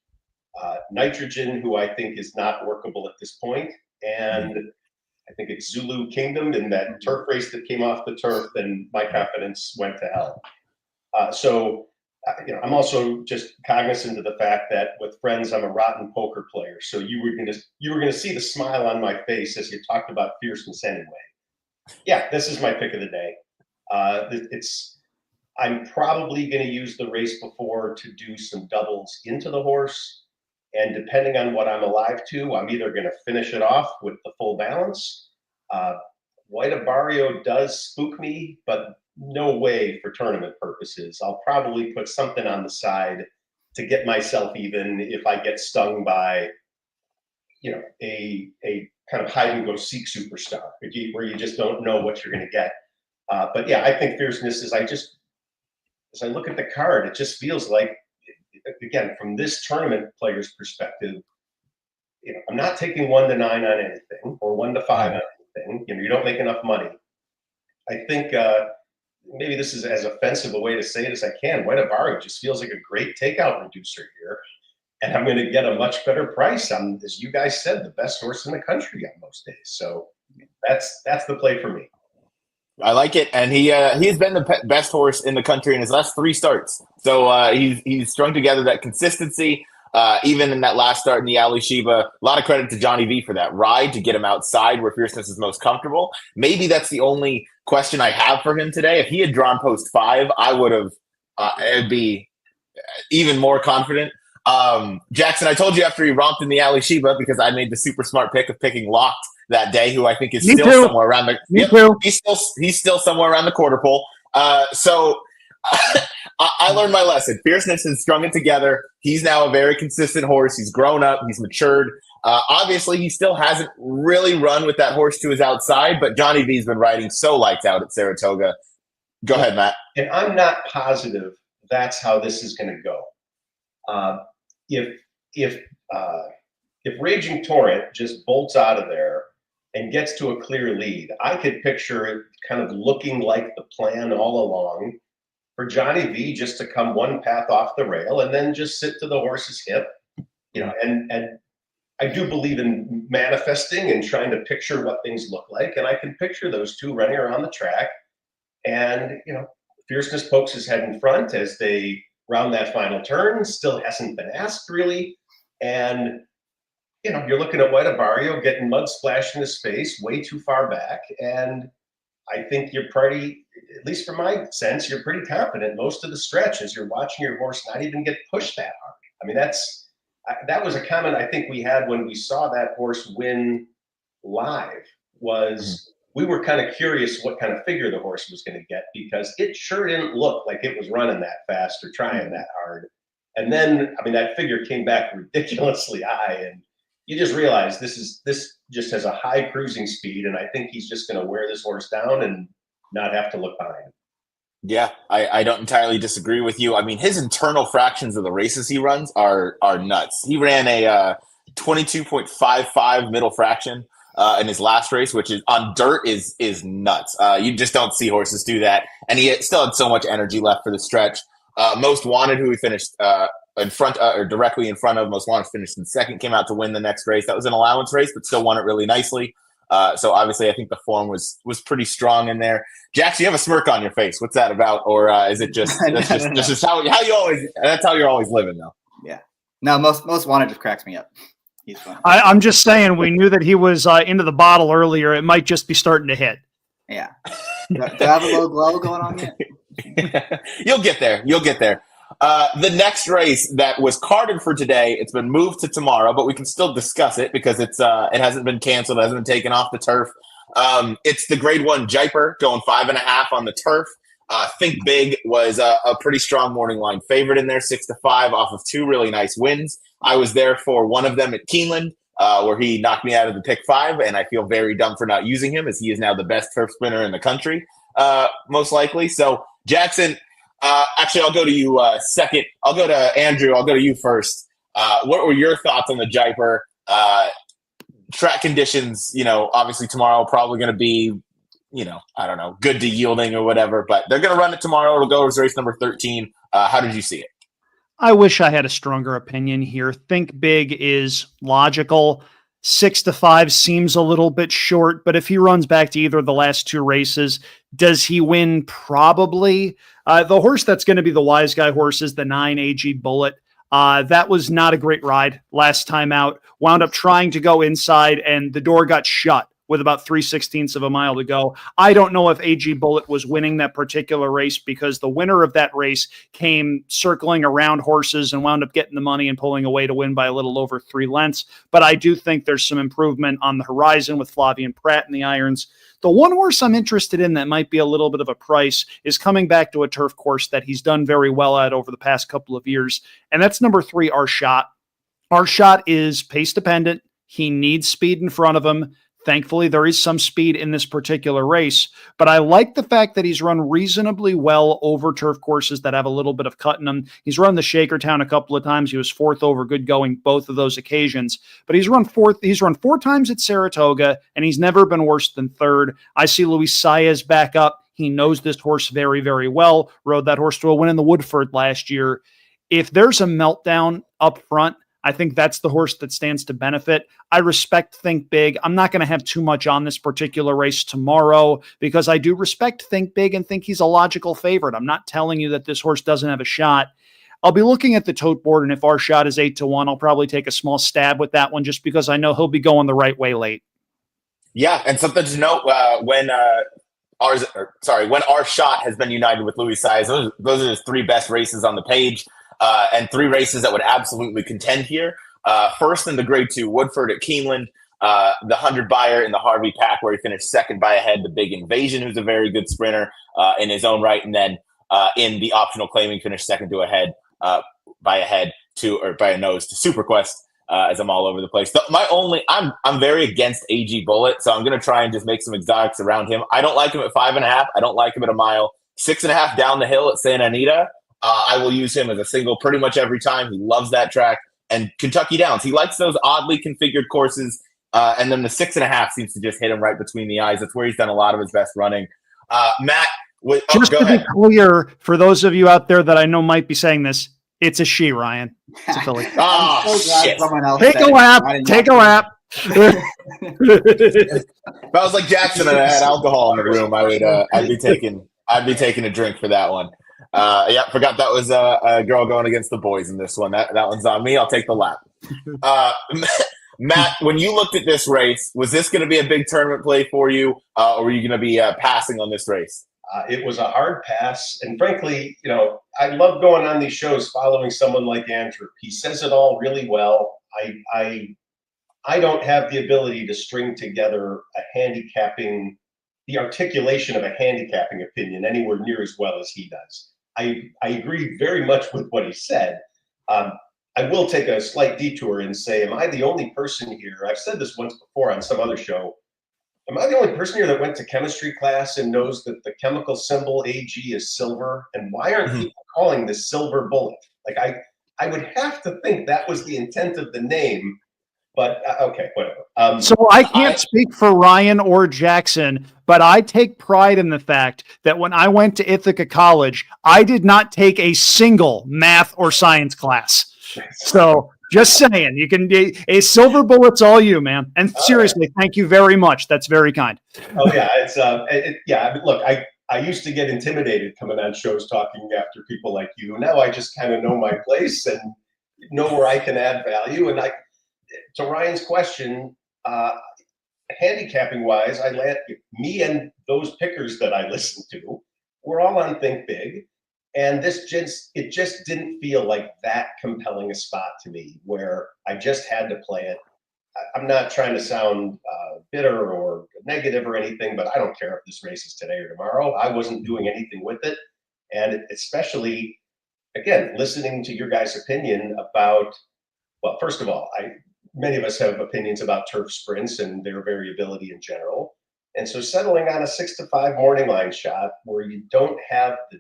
Nitrogen, who I think is not workable at this point, and I think it's Zulu Kingdom in that turf race that came off the turf, and my confidence went to hell. I'm also just cognizant of the fact that with friends, I'm a rotten poker player. So you were gonna see the smile on my face as you talked about fierceness anyway. Yeah, this is my pick of the day. I'm probably going to use the race before to do some doubles into the horse. And depending on what I'm alive to, I'm either going to finish it off with the full balance. White Barrio does spook me, but no way for tournament purposes. I'll probably put something on the side to get myself even if I get stung by, a kind of hide and go seek superstar where you just don't know what you're going to get. But yeah, I think fierceness is, as I look at the card, it just feels like, again, from this tournament player's perspective, I'm not taking 1 to 9 on anything or 1 to 5 on anything. You don't make enough money. I think maybe this is as offensive a way to say it as I can. White Barrio just feels like a great takeout reducer here. And I'm going to get a much better price on, as you guys said, the best horse in the country on most days. So that's the play for me. I like it, and he's been the best horse in the country in his last 3 starts. So he's strung together that consistency. Even in that last start in the Ali Sheba, a lot of credit to Johnny V for that ride to get him outside where fierceness is most comfortable. Maybe that's the only question I have for him today. If he had drawn post 5, I would have it'd be even more confident. Jackson, I told you after he romped in the Ali Sheba, because I made the super smart pick of picking Locked that day, who I think is still somewhere around the he's still somewhere around the quarter pole. So I learned my lesson. Fierceness has strung it together. He's now a very consistent horse. He's grown up. He's matured. Obviously, he still hasn't really run with that horse to his outside, but Johnny V's been riding so lights out at Saratoga. Go ahead, Matt. And I'm not positive that's how this is going to go. If Raging Torrent just bolts out of there and gets to a clear lead, I could picture it kind of looking like the plan all along for Johnny V just to come one path off the rail and then just sit to the horse's hip, and I do believe in manifesting and trying to picture what things look like. And I can picture those 2 running around the track, and, fierceness pokes his head in front as they round that final turn. Still hasn't been asked really. And, you're looking at White Barrio getting mud splashed in his face way too far back. And I think you're pretty, at least from my sense, you're pretty confident most of the stretch as you're watching your horse not even get pushed that hard. I mean, that was a comment I think we had when we saw that horse win live, was we were kind of curious what kind of figure the horse was going to get, because it sure didn't look like it was running that fast or trying that hard. And then, that figure came back ridiculously high, and you just realize this just has a high cruising speed, and I think he's just going to wear this horse down and not have to look behind him. Yeah, I don't entirely disagree with you. His internal fractions of the races he runs are nuts. He ran a 22.55 middle fraction in his last race, which is on dirt is nuts. You just don't see horses do that, and he still had so much energy left for the stretch. Most Wanted, who he finished in front or directly in front of, Most Wanted finished in second, came out to win the next race. That was an allowance race, but still won it really nicely. So obviously, I think the form was pretty strong in there. Jax, you have a smirk on your face. What's that about? Or is it just that's just how you always? That's how you're always living, though. Yeah. No, most wanted just cracks me up. He's fun. I'm just saying, we knew that he was into the bottle earlier. It might just be starting to hit. Yeah. Do I have a little glow going on yet? You'll get there. You'll get there. The next race that was carded for today, it's been moved to tomorrow, but we can still discuss it because it hasn't been canceled, it hasn't been taken off the turf. It's the Grade 1 Jaipur going 5.5 on the turf. Think Big was a pretty strong morning line favorite in there, 6-5 off of 2 really nice wins. I was there for one of them at Keeneland, where he knocked me out of the pick 5, and I feel very dumb for not using him, as he is now the best turf sprinter in the country, most likely. So, Jackson, actually, I'll go to you second. I'll go to Andrew. I'll go to you first. What were your thoughts on the Jaipur? Track conditions, obviously tomorrow probably going to be, I don't know, good to yielding or whatever, but they're going to run it tomorrow. It'll go as race number 13. How did you see it? I wish I had a stronger opinion here. Think Big is logical. 6-5 seems a little bit short, but if he runs back to either of the last 2 races, does he win? Probably. The horse that's going to be the wise guy horse is the 9 AG Bullet. That was not a great ride last time out. Wound up trying to go inside, and the door got shut with about 3/16 of a mile to go. I don't know if AG Bullet was winning that particular race, because the winner of that race came circling around horses and wound up getting the money and pulling away to win by a little over 3 lengths. But I do think there's some improvement on the horizon with Flavian Pratt in the irons. The one horse I'm interested in that might be a little bit of a price is coming back to a turf course that he's done very well at over the past couple of years, and that's number 3, Our Shot. Our Shot is pace dependent. He needs speed in front of him. Thankfully, there is some speed in this particular race, but I like the fact that he's run reasonably well over turf courses that have a little bit of cut in them. He's run the Shakertown a couple of times. He was 4th over good going both of those occasions, but he's run 4th. He's run 4 times at Saratoga, and he's never been worse than 3rd. I see Luis Saez back up. He knows this horse very, very well. Rode that horse to a win in the Woodford last year. If there's a meltdown up front, I think that's the horse that stands to benefit. I respect Think Big. I'm not going to have too much on this particular race tomorrow because I do respect Think Big and think he's a logical favorite. I'm not telling you that this horse doesn't have a shot. I'll be looking at the tote board, and if Our Shot is 8-1, I'll probably take a small stab with that one just because I know he'll be going the right way late. Yeah, and something to note, when Our Shot has been united with Luis Saez, those are his 3 best races on the page. And 3 races that would absolutely contend here. First in the Grade 2 Woodford at Keeneland, the 100 buyer in the Harvey Pack, where he finished 2nd by a head, the Big Invasion, who's a very good sprinter in his own right. And then in the optional claiming, finished 2nd to a head, by a nose to Super Quest, as I'm all over the place. I'm very against AG Bullet, so I'm going to try and just make some exotics around him. I don't like him at 5.5. I don't like him at a mile. 6.5 down the hill at Santa Anita. I will use him as a single pretty much every time. He loves that track. And Kentucky Downs, he likes those oddly configured courses. And then the 6.5 seems to just hit him right between the eyes. That's where he's done a lot of his best running. Matt, just to be clear, for those of you out there that I know might be saying this, it's a she, Ryan. It's a filly. Shit. Take a lap. Take a lap. If I was like Jackson and I had alcohol in the room, I'd be taking a drink for that one. Forgot that was a girl going against the boys in this one. That one's on me. I'll take the lap. Matt, when you looked at this race, was this going to be a big tournament play for you, or were you going to be passing on this race? It was a hard pass, and frankly, I love going on these shows following someone like Andrew. He says it all really well. I don't have the ability to string together the articulation of a handicapping opinion anywhere near as well as he does. I agree very much with what he said. I will take a slight detour and say, am I the only person here? I've said this once before on some other show. Am I the only person here that went to chemistry class and knows that the chemical symbol AG is silver? And why aren't people calling this Silver Bullet? Like I would have to think that was the intent of the name. But okay, whatever. So I can't speak for Ryan or Jackson, but I take pride in the fact that when I went to Ithaca College, I did not take a single math or science class. So Just saying, you can a silver bullet's all you, man. And seriously, thank you very much. That's very kind. Oh yeah, it's yeah. I mean, look, I used to get intimidated coming on shows talking after people like you. Now I just kind of know my place and know where I can add value. And to Ryan's question, handicapping wise, me and those pickers that I listen to, we're all on Think Big. And it just didn't feel like that compelling a spot to me where I just had to play it. I'm not trying to sound bitter or negative or anything, but I don't care if this race is today or tomorrow. I wasn't doing anything with it. And especially, again, listening to your guys' opinion about, well, first of all, many of us have opinions about turf sprints and their variability in general. And so settling on a 6-5 morning line shot where you don't have the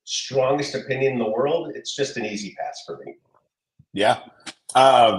strongest opinion in the world, it's just an easy pass for me. Yeah.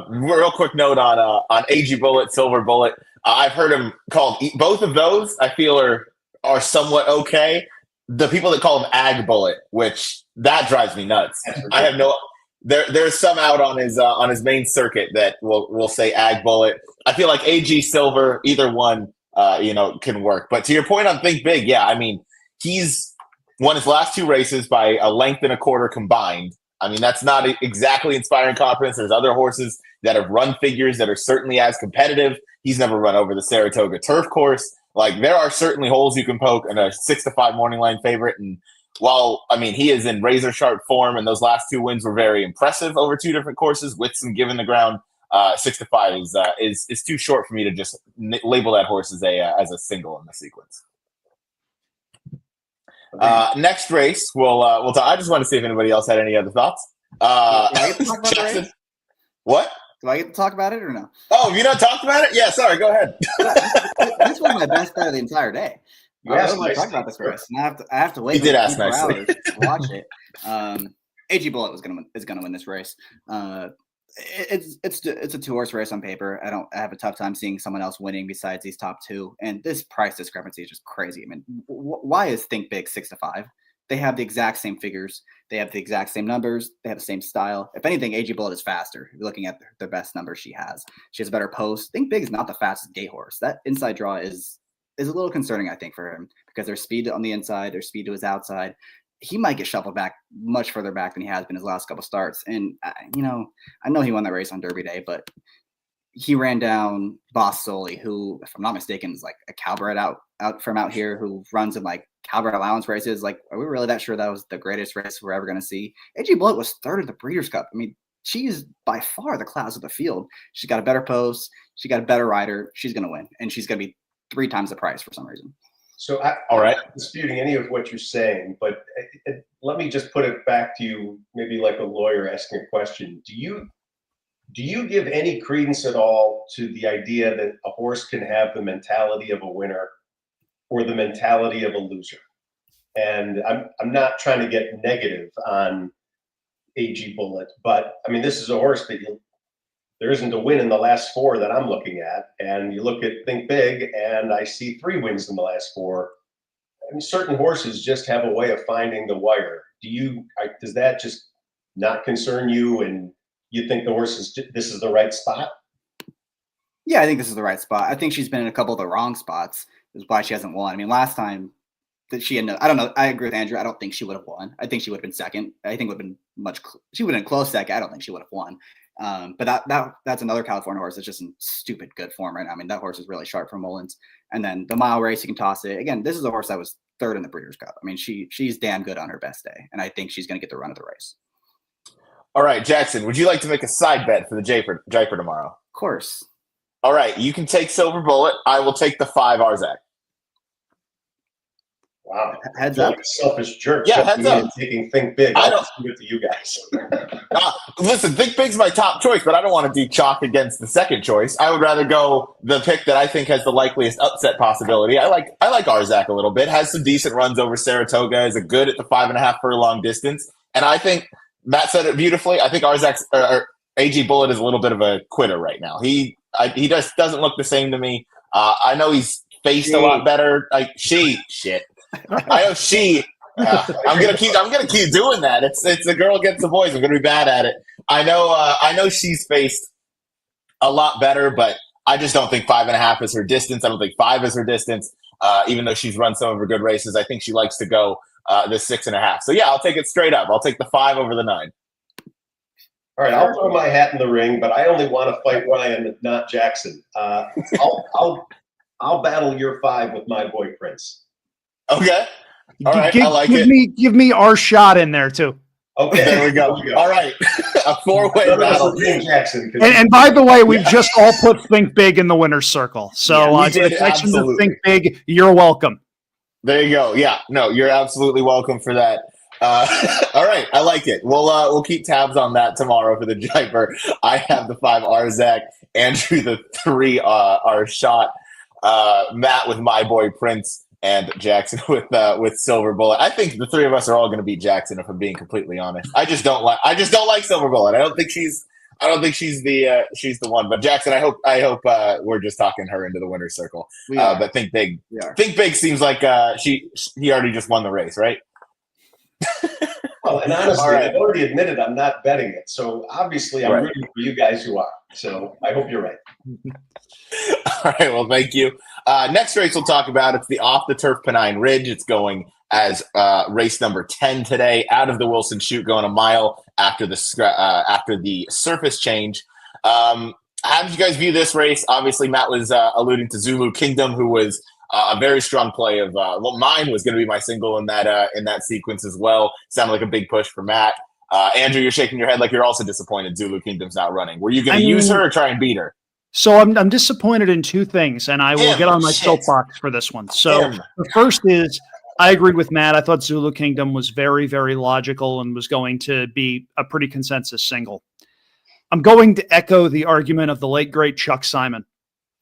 Real quick note on AG Bullet, Silver Bullet. I've heard him called both of those. I feel are somewhat okay. The people that call him Ag Bullet, which that drives me nuts. I have no. There's some out on his main circuit that will say Ag Bullet. I feel like AG Silver, either one, can work. But to your point on Think Big, yeah, I mean, he's won his last 2 races by a length and a quarter combined. I mean, that's not exactly inspiring confidence. There's other horses that have run figures that are certainly as competitive. He's never run over the Saratoga turf course. Like, there are certainly holes you can poke in a 6-5 morning line favorite. And while, I mean, he is in razor sharp form, and those last 2 wins were very impressive over 2 different courses with some give in the ground, 6-5 is too short for me to just label that horse as a single in the sequence. Next race, we'll talk. I just want to see if anybody else had any other thoughts. Jackson, what? Do I get to talk about it or no? Oh, have you not talked about it? Yeah, sorry. Go ahead. This was my best bet of the entire day. You I asked don't want to talk nicely. about this race, and I have to wait. He did ask 24 nicely. hours to watch it. AG Bullet is gonna win this race. It's a 2-horse race on paper. I have a tough time seeing someone else winning besides these top 2. And this price discrepancy is just crazy. I mean, why is Think Big 6-5? They have the exact same figures. They have the exact same numbers. They have the same style. If anything, AG Bullet is faster. If you're looking at the best numbers she has. She has a better post. Think Big is not the fastest gate horse. That inside draw is a little concerning, I think, for him, because there's speed on the inside, there's speed to his outside. He might get shuffled back much further back than he has been his last couple starts. And, I know he won that race on Derby Day, but he ran down Boss Soli, who, if I'm not mistaken, is like a Calbred out from out here who runs in like Calbred allowance races. Like, are we really that sure that was the greatest race we're ever going to see? AG Bullet was 3rd at the Breeders' Cup. I mean, she is by far the class of the field. She's got a better post. She got a better rider. She's going to win. And she's going to be 3 times the price for some reason. So All right. I'm not disputing any of what you're saying, but let me just put it back to you, maybe like a lawyer asking a question. Do you give any credence at all to the idea that a horse can have the mentality of a winner or the mentality of a loser? And I'm not trying to get negative on AG Bullet, but I mean, this is a horse that there isn't a win in the last 4 that I'm looking at. And you look at Think Big, and I see 3 wins in the last 4. I mean, certain horses just have a way of finding the wire. Does that just not concern you, and you think the horse this is the right spot? Yeah, I think this is the right spot. I think she's been in a couple of the wrong spots. Is why she hasn't won. I mean, last time that she ended up, I don't know. I agree with Andrew. I don't think she would have won. I think she would have been second. I think it would have been she would have been close second. I don't think she would have won. But that's another California horse that's just in stupid good form right now. I mean, that horse is really sharp from Mullins. And then the mile race, you can toss it. Again, this is a horse that was 3rd in the Breeders' Cup. I mean, she's damn good on her best day. And I think she's going to get the run of the race. All right, Jackson, would you like to make a side bet for the Japer tomorrow? Of course. All right, you can take Silver Bullet. I will take the 5 Arzak. Wow. Heads You're up. like a selfish jerk. Yeah, heads up. Taking Think Big. I don't- Let's do it to you guys. Listen, Think Big's my top choice, but I don't want to do chalk against the second choice. I would rather go the pick that I think has the likeliest upset possibility. I like Arzak a little bit. Has some decent runs over Saratoga. Is a good at the 5.5 furlong distance. And I think Matt said it beautifully. I think AG Bullet is a little bit of a quitter right now. He just doesn't look the same to me. I know he's faced a lot better. Shit. I know she. I'm gonna keep doing that. It's a girl against the boys. I'm gonna be bad at it. I know she's faced a lot better, but I just don't think 5.5 is her distance. I don't think 5 is her distance. Even though she's run some of her good races, I think she likes to go the 6.5. So yeah, I'll take it straight up. I'll take the 5 over the 9. All right, I'll throw my hat in the ring, but I only want to fight Ryan, not Jackson. I'll battle your 5 with my boy Prince. Okay. All right. I like it. Give me our shot in there too. Okay. There we go. All right. A 4-way battle. Jackson, and by the way, we've just all put Think Big in the winner's circle. So Think Big, you're welcome. There you go. Yeah. No, you're absolutely welcome for that. All right. I like it. We'll keep tabs on that tomorrow for the Jiper. I have the 5 Arzak, Andrew the 3 our shot, Matt with my boy Prince, and Jackson with Silver Bullet. I think the 3 of us are all going to beat Jackson, if I'm being completely honest. I just don't like Silver Bullet. I don't think she's the one. But Jackson, I hope we're just talking her into the winner's circle. But Think Big. Think Big seems like he already just won the race, right? Well, and honestly, I've already admitted I'm not betting it. So obviously I'm rooting for you guys who are. So I hope you're right. All right. Well, thank you. Next race we'll talk about, it's the Off the Turf Pennine Ridge. It's going as race number 10 today, out of the Wilson Chute, going a mile after the surface change. How did you guys view this race? Obviously, Matt was alluding to Zulu Kingdom, who was a very strong play of mine was going to be my single in that sequence as well. Sounded like a big push for Matt. Andrew, you're shaking your head like you're also disappointed Zulu Kingdom's not running. Were you going to use her or try and beat her? So I'm disappointed in 2 things, and I will get on my soapbox for this one. So the first is I agreed with Matt. I thought Zulu Kingdom was very, very logical and was going to be a pretty consensus single. I'm going to echo the argument of the late, great Chuck Simon.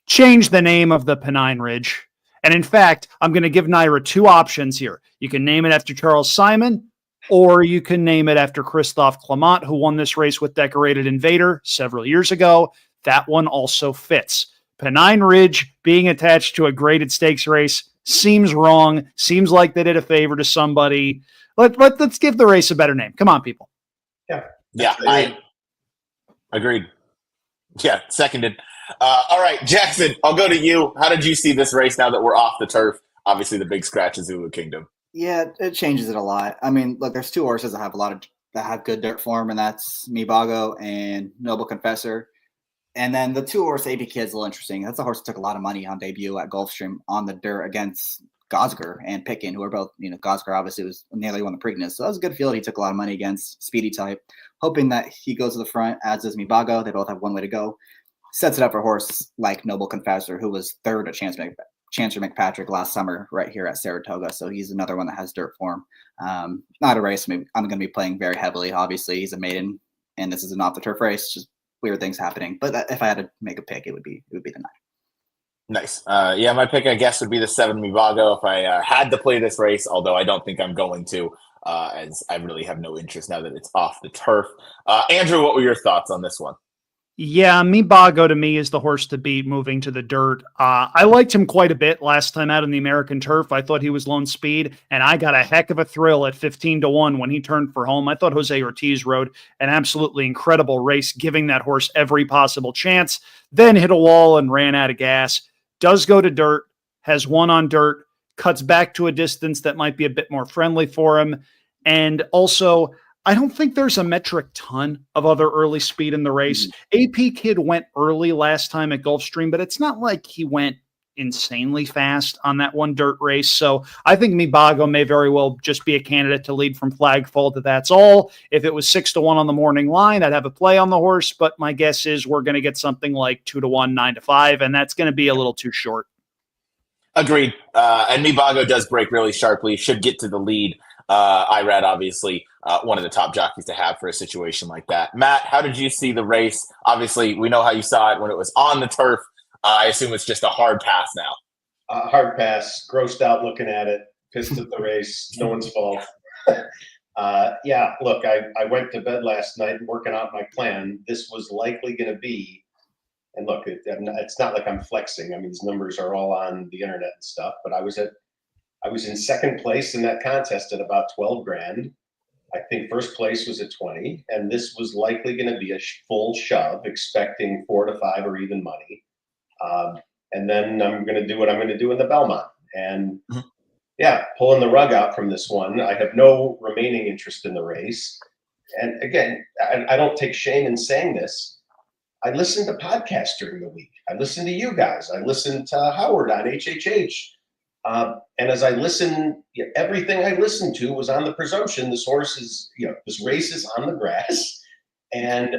Change the name of the Pennine Ridge. And in fact, I'm going to give NYRA 2 options here. You can name it after Charles Simon, or you can name it after Christophe Clement, who won this race with Decorated Invader several years ago. That one also fits. Pennine Ridge being attached to a graded stakes race seems wrong. Seems like they did a favor to somebody. Let's give the race a better name. Come on, people. Yeah, I agreed. Yeah, seconded. All right, Jackson, I'll go to you. How did you see this race now that we're off the turf? Obviously, the big scratch is Zulu Kingdom. Yeah, it changes it a lot. I mean, look, there's 2 horses that have good dirt form, and that's Mibago and Noble Confessor. And then the 2 horse AP Kid's a little interesting. That's a horse that took a lot of money on debut at Gulfstream on the dirt against Gosger and Pickin, who are both, Gosger obviously was nearly won the Preakness. So that was a good field. He took a lot of money against Speedy type, hoping that he goes to the front, as does Mibago. They both have one way to go. Sets it up for a horse like Noble Confessor, who was 3rd at Chancer McPatrick last summer right here at Saratoga. So he's another one that has dirt form. Not a race I'm going to be playing very heavily. Obviously, he's a maiden, and this is an off-the-turf race. Just weird things happening. But if I had to make a pick, it would be the 9. Nice. Yeah, my pick, I guess, would be the 7 Mivago if I had to play this race, although I don't think I'm going to, as I really have no interest now that it's off the turf. Andrew, what were your thoughts on this one? Yeah, Mibago to me is the horse to beat moving to the dirt. I liked him quite a bit last time out on the American turf. I thought he was lone speed, and I got a heck of a thrill at 15-1 when he turned for home. I thought Jose Ortiz rode an absolutely incredible race, giving that horse every possible chance, then hit a wall and ran out of gas. Does go to dirt, has won on dirt, cuts back to a distance that might be a bit more friendly for him. And also, I don't think there's a metric ton of other early speed in the race. AP Kid went early last time at Gulfstream, but it's not like he went insanely fast on that one dirt race. So I think Mibago may very well just be a candidate to lead from flag fold. That's all. If it was 6-1 on the morning line, I'd have a play on the horse, but my guess is we're going to get something like 2-1, 9-5, and that's going to be a little too short. Agreed. And Mibago does break really sharply, should get to the lead. IRAD, obviously, one of the top jockeys to have for a situation like that. Matt, how did you see the race? Obviously, we know how you saw it when it was on the turf. I assume it's just a hard pass now. Hard pass, grossed out looking at it, pissed at the race, no one's fault. Yeah, look, I went to bed last night working out my plan. This was likely going to be, and look, it's not like I'm flexing. I mean, these numbers are all on the internet and stuff, but I was in second place in that contest at about 12 grand. I think first place was at 20, and this was likely going to be a full shove, expecting 4 to 5 or even money. And then I'm going to do what I'm going to do in the Belmont. And yeah, pulling the rug out from this one. I have no remaining interest in the race. And again, I don't take shame in saying this. I listen to podcasts during the week. I listen to you guys. I listen to Howard on HHH. And as I listen, everything I listened to was on the presumption this horse is, this race is on the grass. And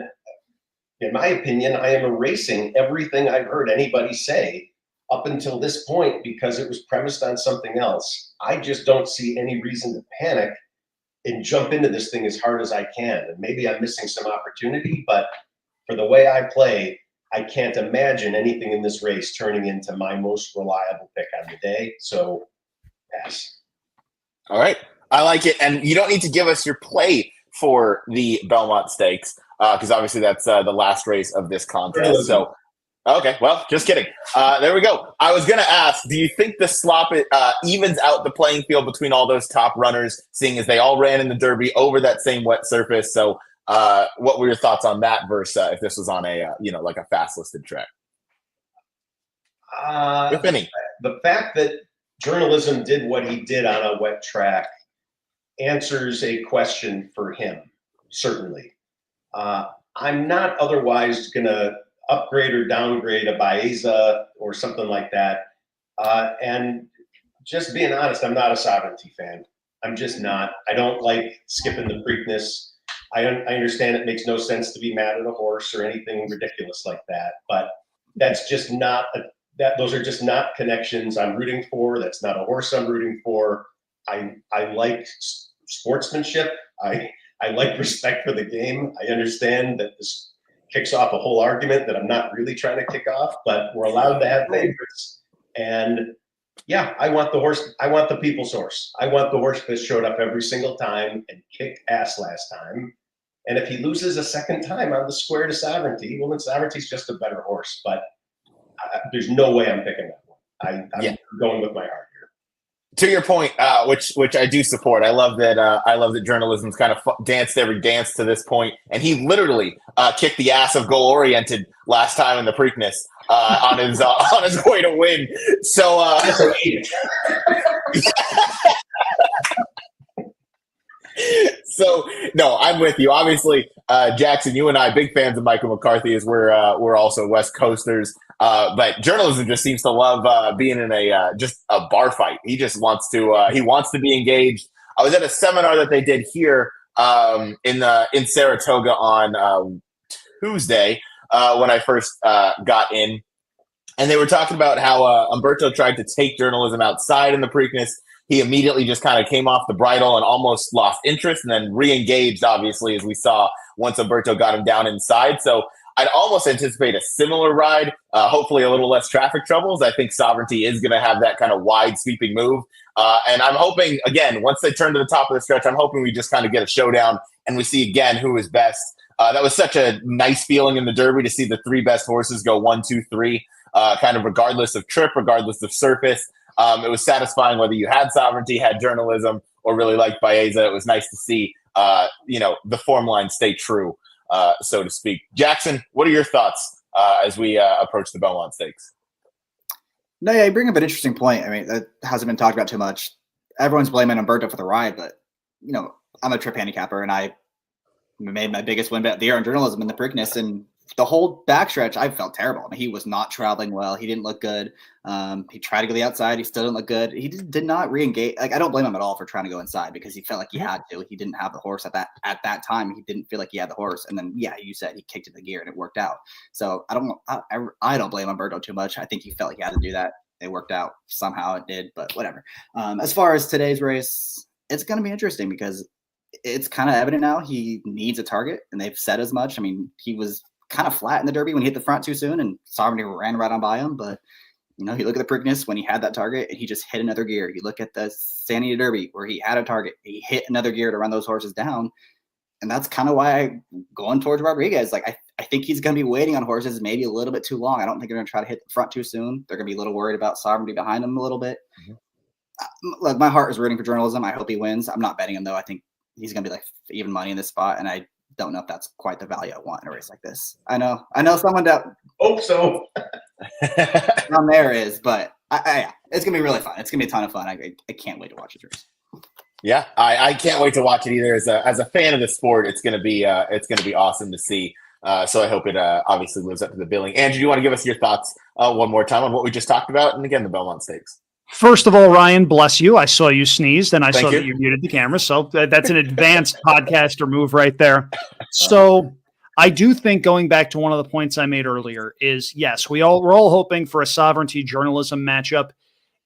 in my opinion, I am erasing everything I've heard anybody say up until this point because it was premised on something else. I just don't see any reason to panic and jump into this thing as hard as I can. And maybe I'm missing some opportunity, but for the way I play, I can't imagine anything in this race turning into my most reliable pick on the day. So, pass. All right. I like it. And you don't need to give us your play for the Belmont Stakes because obviously that's the last race of this contest. So, okay. Well, just kidding. There we go. I was going to ask, do you think the slop evens out the playing field between all those top runners, seeing as they all ran in the Derby over that same wet surface? So, what were your thoughts on that versus if this was on a like a fast listed track? If any, the fact that journalism did what he did on a wet track answers a question for him. Certainly, I'm not otherwise going to upgrade or downgrade a Baeza or something like that. And just being honest, I'm not a Sovereignty fan. I'm just not. I don't like skipping the Preakness. I understand it makes no sense to be mad at a horse or anything ridiculous like that, but that's just not those are just not connections I'm rooting for. That's not a horse I'm rooting for. I like sportsmanship. I like respect for the game. I understand that this kicks off a whole argument that I'm not really trying to kick off, but we're allowed to have favorites. And yeah, I want the horse. I want the people's horse. I want the horse that showed up every single time and kicked ass last time. And if he loses a second time on the square to Sovereignty, well, then Sovereignty's just a better horse. But there's no way I'm picking that one. I'm going with my heart here. To your point, which I do support. I love that journalism's kind of danced every dance to this point, and he literally kicked the ass of Goal Oriented last time in the Preakness on his way to win. So. So no, I'm with you. Obviously, Jackson, you and I, big fans of Michael McCarthy, as we're also West Coasters. But journalism just seems to love being in just a bar fight. He just wants to be engaged. I was at a seminar that they did here in Saratoga on Tuesday when I first got in, and they were talking about how Umberto tried to take journalism outside in the Preakness. He immediately just kind of came off the bridle and almost lost interest and then re-engaged, obviously, as we saw once Umberto got him down inside. So I'd almost anticipate a similar ride, hopefully a little less traffic troubles. I think Sovereignty is going to have that kind of wide sweeping move. And I'm hoping, again, once they turn to the top of the stretch, I'm hoping we just kind of get a showdown and we see again who is best. That was such a nice feeling in the Derby to see the three best horses go 1, 2, 3, kind of regardless of trip, regardless of surface. It was satisfying whether you had Sovereignty, had journalism, or really liked Baeza. It was nice to see, the form line stay true, so to speak. Jackson, what are your thoughts as we approach the Belmont Stakes? No, yeah, you bring up an interesting point. I mean, that hasn't been talked about too much. Everyone's blaming Umberto for the ride, but, I'm a trip handicapper, and I made my biggest win bet of the year on journalism in the Preakness, and the whole backstretch, I felt terrible. I mean, he was not traveling well. He didn't look good. He tried to go the outside. He still didn't look good. He did not re-engage. Like, I don't blame him at all for trying to go inside because he felt like he had to. He didn't have the horse at that time. He didn't feel like he had the horse. And then, yeah, you said he kicked in the gear and it worked out. So I don't blame Umberto too much. I think he felt like he had to do that. It worked out. Somehow it did, but whatever. As far as today's race, it's going to be interesting because it's kind of evident now he needs a target, and they've said as much. I mean, he was kind of flat in the Derby when he hit the front too soon, and Sovereignty ran right on by him. But you look at the Preakness when he had that target and he just hit another gear. You look at the San Diego Derby where he had a target, he hit another gear to run those horses down, and that's kind of why I'm going towards Rodriguez. Like I think he's going to be waiting on horses maybe a little bit too long. I don't think they're going to try to hit the front too soon. They're going to be a little worried about Sovereignty behind him a little bit. Look, my heart is rooting for journalism. I hope he wins. I'm not betting him though. I think he's going to be like even money in this spot. And I don't know if that's quite the value I want in a race like this. I know someone that Hope so. down there is, but it's going to be really fun. It's going to be a ton of fun. I can't wait to watch this race. Yeah, I can't wait to watch it either. As a fan of the sport, it's gonna be awesome to see. So I hope it obviously lives up to the billing. Andrew, do you want to give us your thoughts one more time on what we just talked about, and again the Belmont Stakes? First of all, Ryan, bless you. I saw you sneezed, and I Thank saw you. that you muted the camera. So that's an advanced podcaster move right there. So I do think, going back to one of the points I made earlier, is yes, we're all hoping for a sovereignty journalism matchup.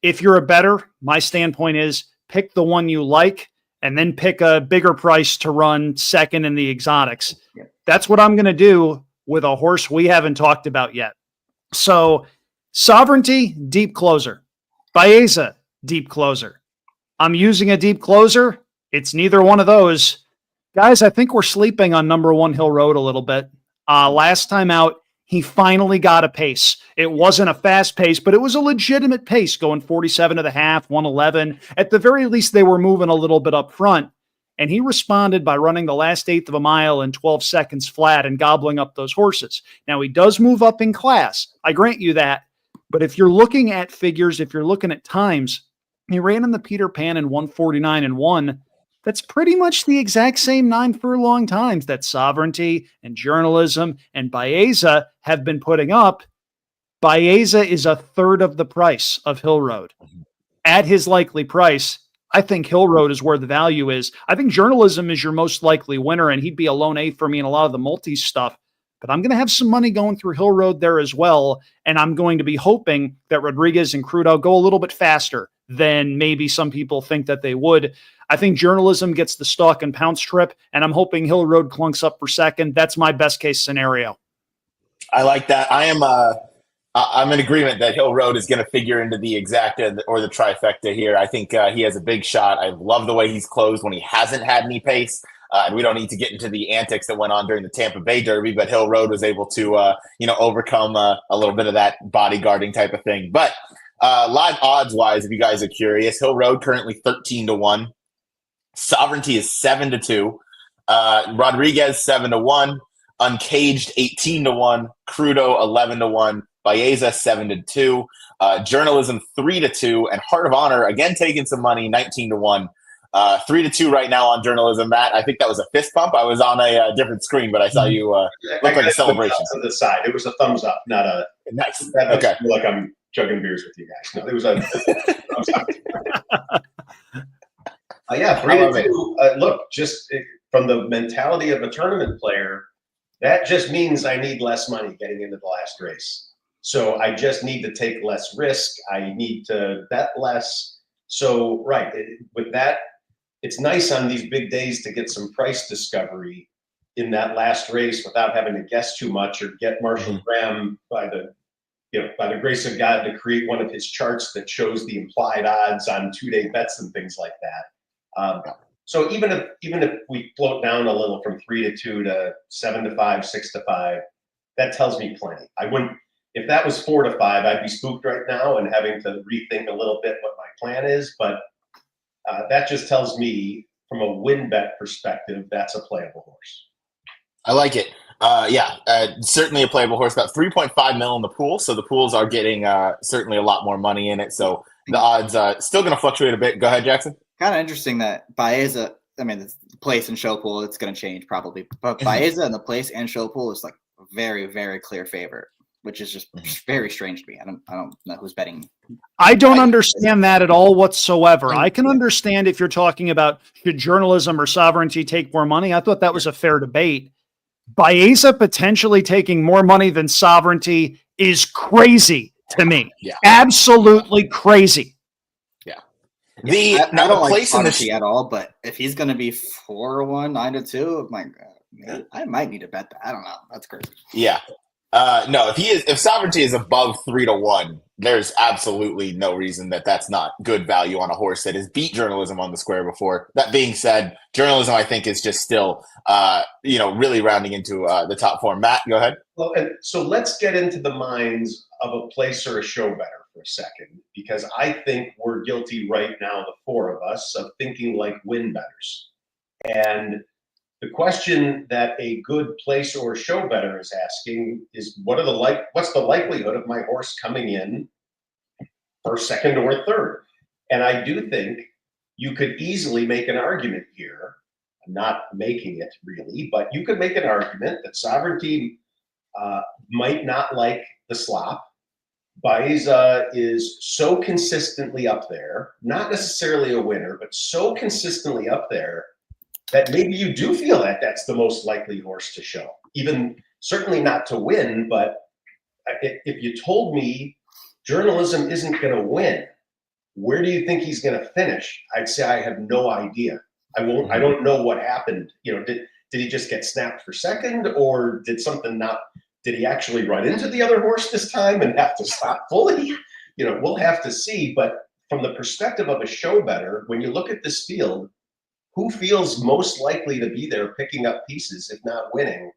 If you're a bettor, my standpoint is pick the one you like and then pick a bigger price to run second in the exotics. Yeah. That's what I'm going to do with a horse we haven't talked about yet. So sovereignty, deep closer. Baeza, deep closer. I'm using a deep closer. It's neither one of those. Guys, I think we're sleeping on number 1 Hill Road a little bit. Last time out, he finally got a pace. It wasn't a fast pace, but it was a legitimate pace, going 47 and a half, 111. At the very least, they were moving a little bit up front. And he responded by running the last eighth of a mile in 12 seconds flat and gobbling up those horses. Now, he does move up in class. I grant you that. But if you're looking at figures, if you're looking at times, he ran in the Peter Pan in 149 and 1. That's pretty much the exact same 9 furlong times that Sovereignty and Journalism and Baeza have been putting up. Baeza is a third of the price of Hill Road. At his likely price, I think Hill Road is where the value is. I think Journalism is your most likely winner, and he'd be a lone eighth for me in a lot of the multi stuff. But I'm going to have some money going through Hill Road there as well, and I'm going to be hoping that Rodriguez and Crudo go a little bit faster than maybe some people think that they would. I think Journalism gets the stalk and pounce trip, and I'm hoping Hill Road clunks up for second. That's my best case scenario. I like that. I'm in agreement that Hill Road is going to figure into the exacta or the trifecta here. I think he has a big shot. I love the way he's closed when he hasn't had any pace. And we don't need to get into the antics that went on during the Tampa Bay Derby, but Hill Road was able to, overcome a little bit of that bodyguarding type of thing. But live odds-wise, if you guys are curious, Hill Road currently 13-1. Sovereignty is 7-2. Rodriguez 7-1. Uncaged 18-1. Crudo 11-1. Baeza 7-2. Journalism 3-2. And Heart of Honor again taking some money 19-1. 3-2 right now on Journalism. Matt, I think that was a fist pump. I was on a different screen, but I saw you look like a celebration. To the side, it was a thumbs up, not a nice. That makes Okay. me feel like I'm chugging beers with you guys. No, it was a thumbs up. Yeah, 3-2. Look, just from the mentality of a tournament player, that just means I need less money getting into the last race. So I just need to take less risk. I need to bet less. So, right, with that, it's nice on these big days to get some price discovery in that last race without having to guess too much or get Marshall Graham by the grace of God to create one of his charts that shows the implied odds on 2-day bets and things like that. So even if we float down a little from 3-2 to 7-5, 6-5, that tells me plenty. I wouldn't. If that was 4-5, I'd be spooked right now and having to rethink a little bit what my plan is. But that just tells me, from a win bet perspective, that's a playable horse. I like it. Certainly a playable horse. About 3.5 mil in the pool, so the pools are getting certainly a lot more money in it. So the odds still going to fluctuate a bit. Go ahead, Jackson. Kind of interesting that Baeza, I mean, the place and show pool, it's going to change probably. But Baeza and the place and show pool is like a very, very clear favorite, which is just very strange to me. I don't know who's betting. I don't understand that at all whatsoever. I can understand if you're talking about should Journalism or Sovereignty take more money. I thought that was a fair debate. Baeza potentially taking more money than Sovereignty is crazy to me. Yeah. Absolutely crazy. I don't like Sovereignty at all, but if he's going to be 4-1, 9-2, my God, I might need to bet that. I don't know. That's crazy. Yeah. No, if Sovereignty is above 3-1, there's absolutely no reason that's not good value on a horse that has beat Journalism on the square before. That being said, Journalism, I think, is just still, really rounding into the top four. Matt, go ahead. Well, and so let's get into the minds of a place or a show better for a second, because I think we're guilty right now, the four of us, of thinking like win bettors. And the question that a good place or show bettor is asking is, what's the likelihood of my horse coming in first, second, or third? And I do think you could easily make an argument here. I'm not making it really, but you could make an argument that Sovereignty might not like the slop. Baeza is so consistently up there, not necessarily a winner, but so consistently up there that maybe you do feel that that's the most likely horse to show. Even certainly not to win, but if you told me journalism isn't going to win, where do you think he's going to finish? I'd say I have no idea. I don't know what happened. Did he just get snapped for second, or did he actually run into the other horse this time and have to stop fully? We'll have to see. But from the perspective of a show bettor, when you look at this field, who feels most likely to be there picking up pieces, if not winning?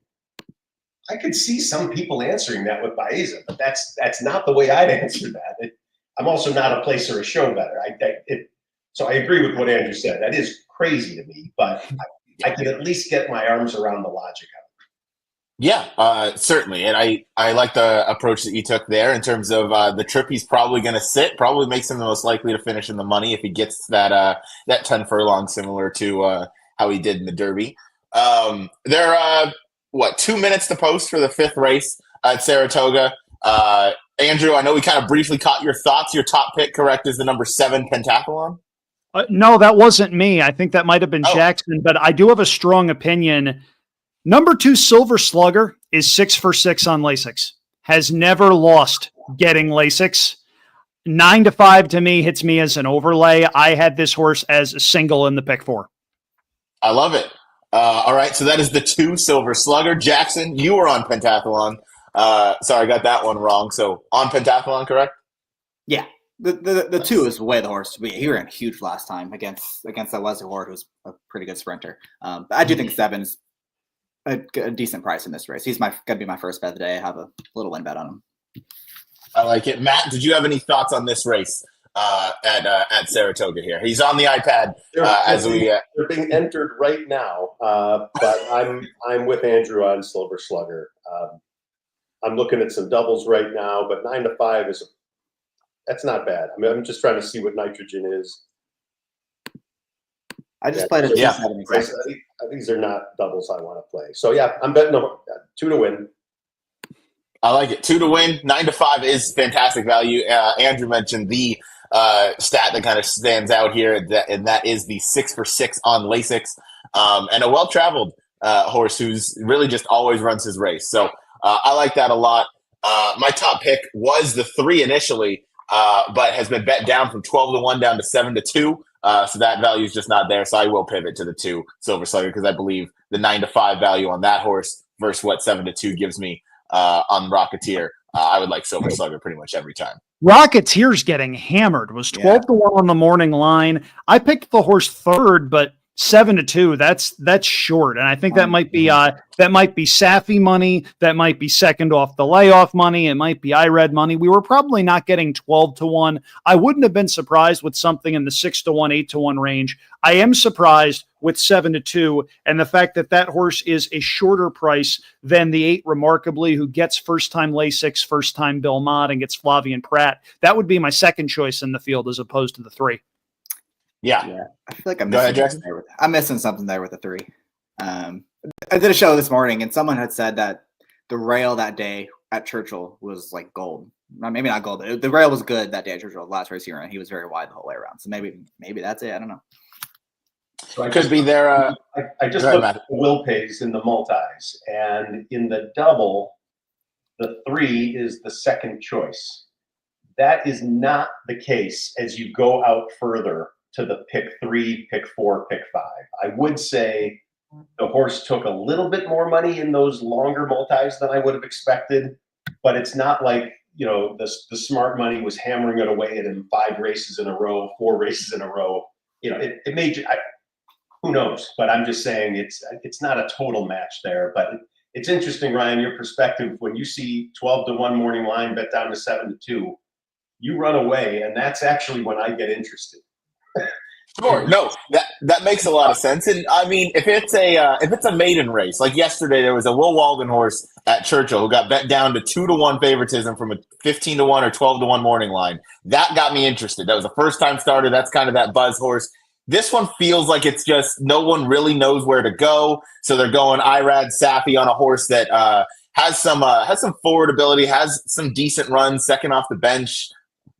I could see some people answering that with Baeza, but that's not the way I'd answer that. I'm also not a place or a show bettor. So I agree with what Andrew said. That is crazy to me, but I can at least get my arms around the logic of it. Yeah, certainly. And I like the approach that you took there in terms of the trip he's probably going to sit, probably makes him the most likely to finish in the money if he gets that 10 furlong, similar to how he did in the Derby. There are, 2 minutes to post for the 5th race at Saratoga. Andrew, I know we kind of briefly caught your thoughts. Your top pick, correct, is the number 7 Pentathlon? No, that wasn't me. I think that might have been Jackson, but I do have a strong opinion. Number 2 Silver Slugger is 6 for 6 on Lasix. Has never lost getting Lasix. 9-5 to me hits me as an overlay. I had this horse as a single in the pick 4. I love it. All right, so that is the 2 Silver Slugger. Jackson, you were on Pentathlon. Sorry, I got that one wrong. So on Pentathlon, correct? Yeah. The 2 is way the horse. He ran huge last time against that Wesley Ward, who's a pretty good sprinter. But I do think 7's a decent price in this race. He's going to be my first bet of the day. I have a little win bet on him. I like it. Matt, did you have any thoughts on this race at Saratoga here? He's on the iPad they're being entered right now, but I'm with Andrew on Silver Slugger. I'm looking at some doubles right now, but 9-5 that's not bad. I mean, I'm just trying to see what nitrogen is. I just played a 270. These are not doubles I want to play. So yeah, I'm betting 2 to win. I like it. 2 to win. 9-5 is fantastic value. Andrew mentioned the stat that kind of stands out here, and that is the 6 for 6 on Lasix, and a well-traveled horse who's really just always runs his race. So I like that a lot. My top pick was the 3 initially, but has been bet down from 12-1 down to 7-2. So that value is just not there. So I will pivot to the 2 Silver Slugger because I believe the 9-5 value on that horse versus what 7-2 gives me on Rocketeer. I would like Silver Slugger pretty much every time. Rocketeer's getting hammered. Was 12-1 on the morning line. I picked the horse 3rd, but 7-2. That's short, and I think that might be Safi money. That might be second off the layoff money. It might be IRED money. We were probably not getting 12-1. I wouldn't have been surprised with something in the 6-1, 8-1 range. I am surprised with 7-2, and the fact that horse is a shorter price than the 8 Remarkably, who gets first-time Lasix, first-time Bill Mott, and gets Flavian Pratt. That would be my second choice in the field as opposed to the 3. Yeah. I feel like I'm missing something there with the 3. I did a show this morning, and someone had said that the rail that day at Churchill was like gold. Maybe not gold, but the rail was good that day at Churchill. Last race he ran, he was very wide the whole way around. So maybe that's it. I don't know. So I Could be there. I just looked at the will pays in the multis, and in the double, the 3 is the second choice. That is not the case as you go out further to the pick 3, pick 4, pick 5. I would say the horse took a little bit more money in those longer multis than I would have expected, but it's not like, the smart money was hammering it away at him 5 races in a row, 4 races in a row. It made you, who knows, but I'm just saying it's not a total match there, but it's interesting, Ryan, your perspective, when you see 12-1 morning line bet down to 7-2, you run away, and that's actually when I get interested. Sure. No, that makes a lot of sense. And I mean, if it's a maiden race, like yesterday, there was a Will Walden horse at Churchill who got bet down to 2-1 favoritism from a 15-1 or 12-1 morning line. That got me interested. That was a first time starter. That's kind of that buzz horse. This one feels like it's just no one really knows where to go. So they're going Irad Safi on a horse that has some forward ability, has some decent runs, second off the bench.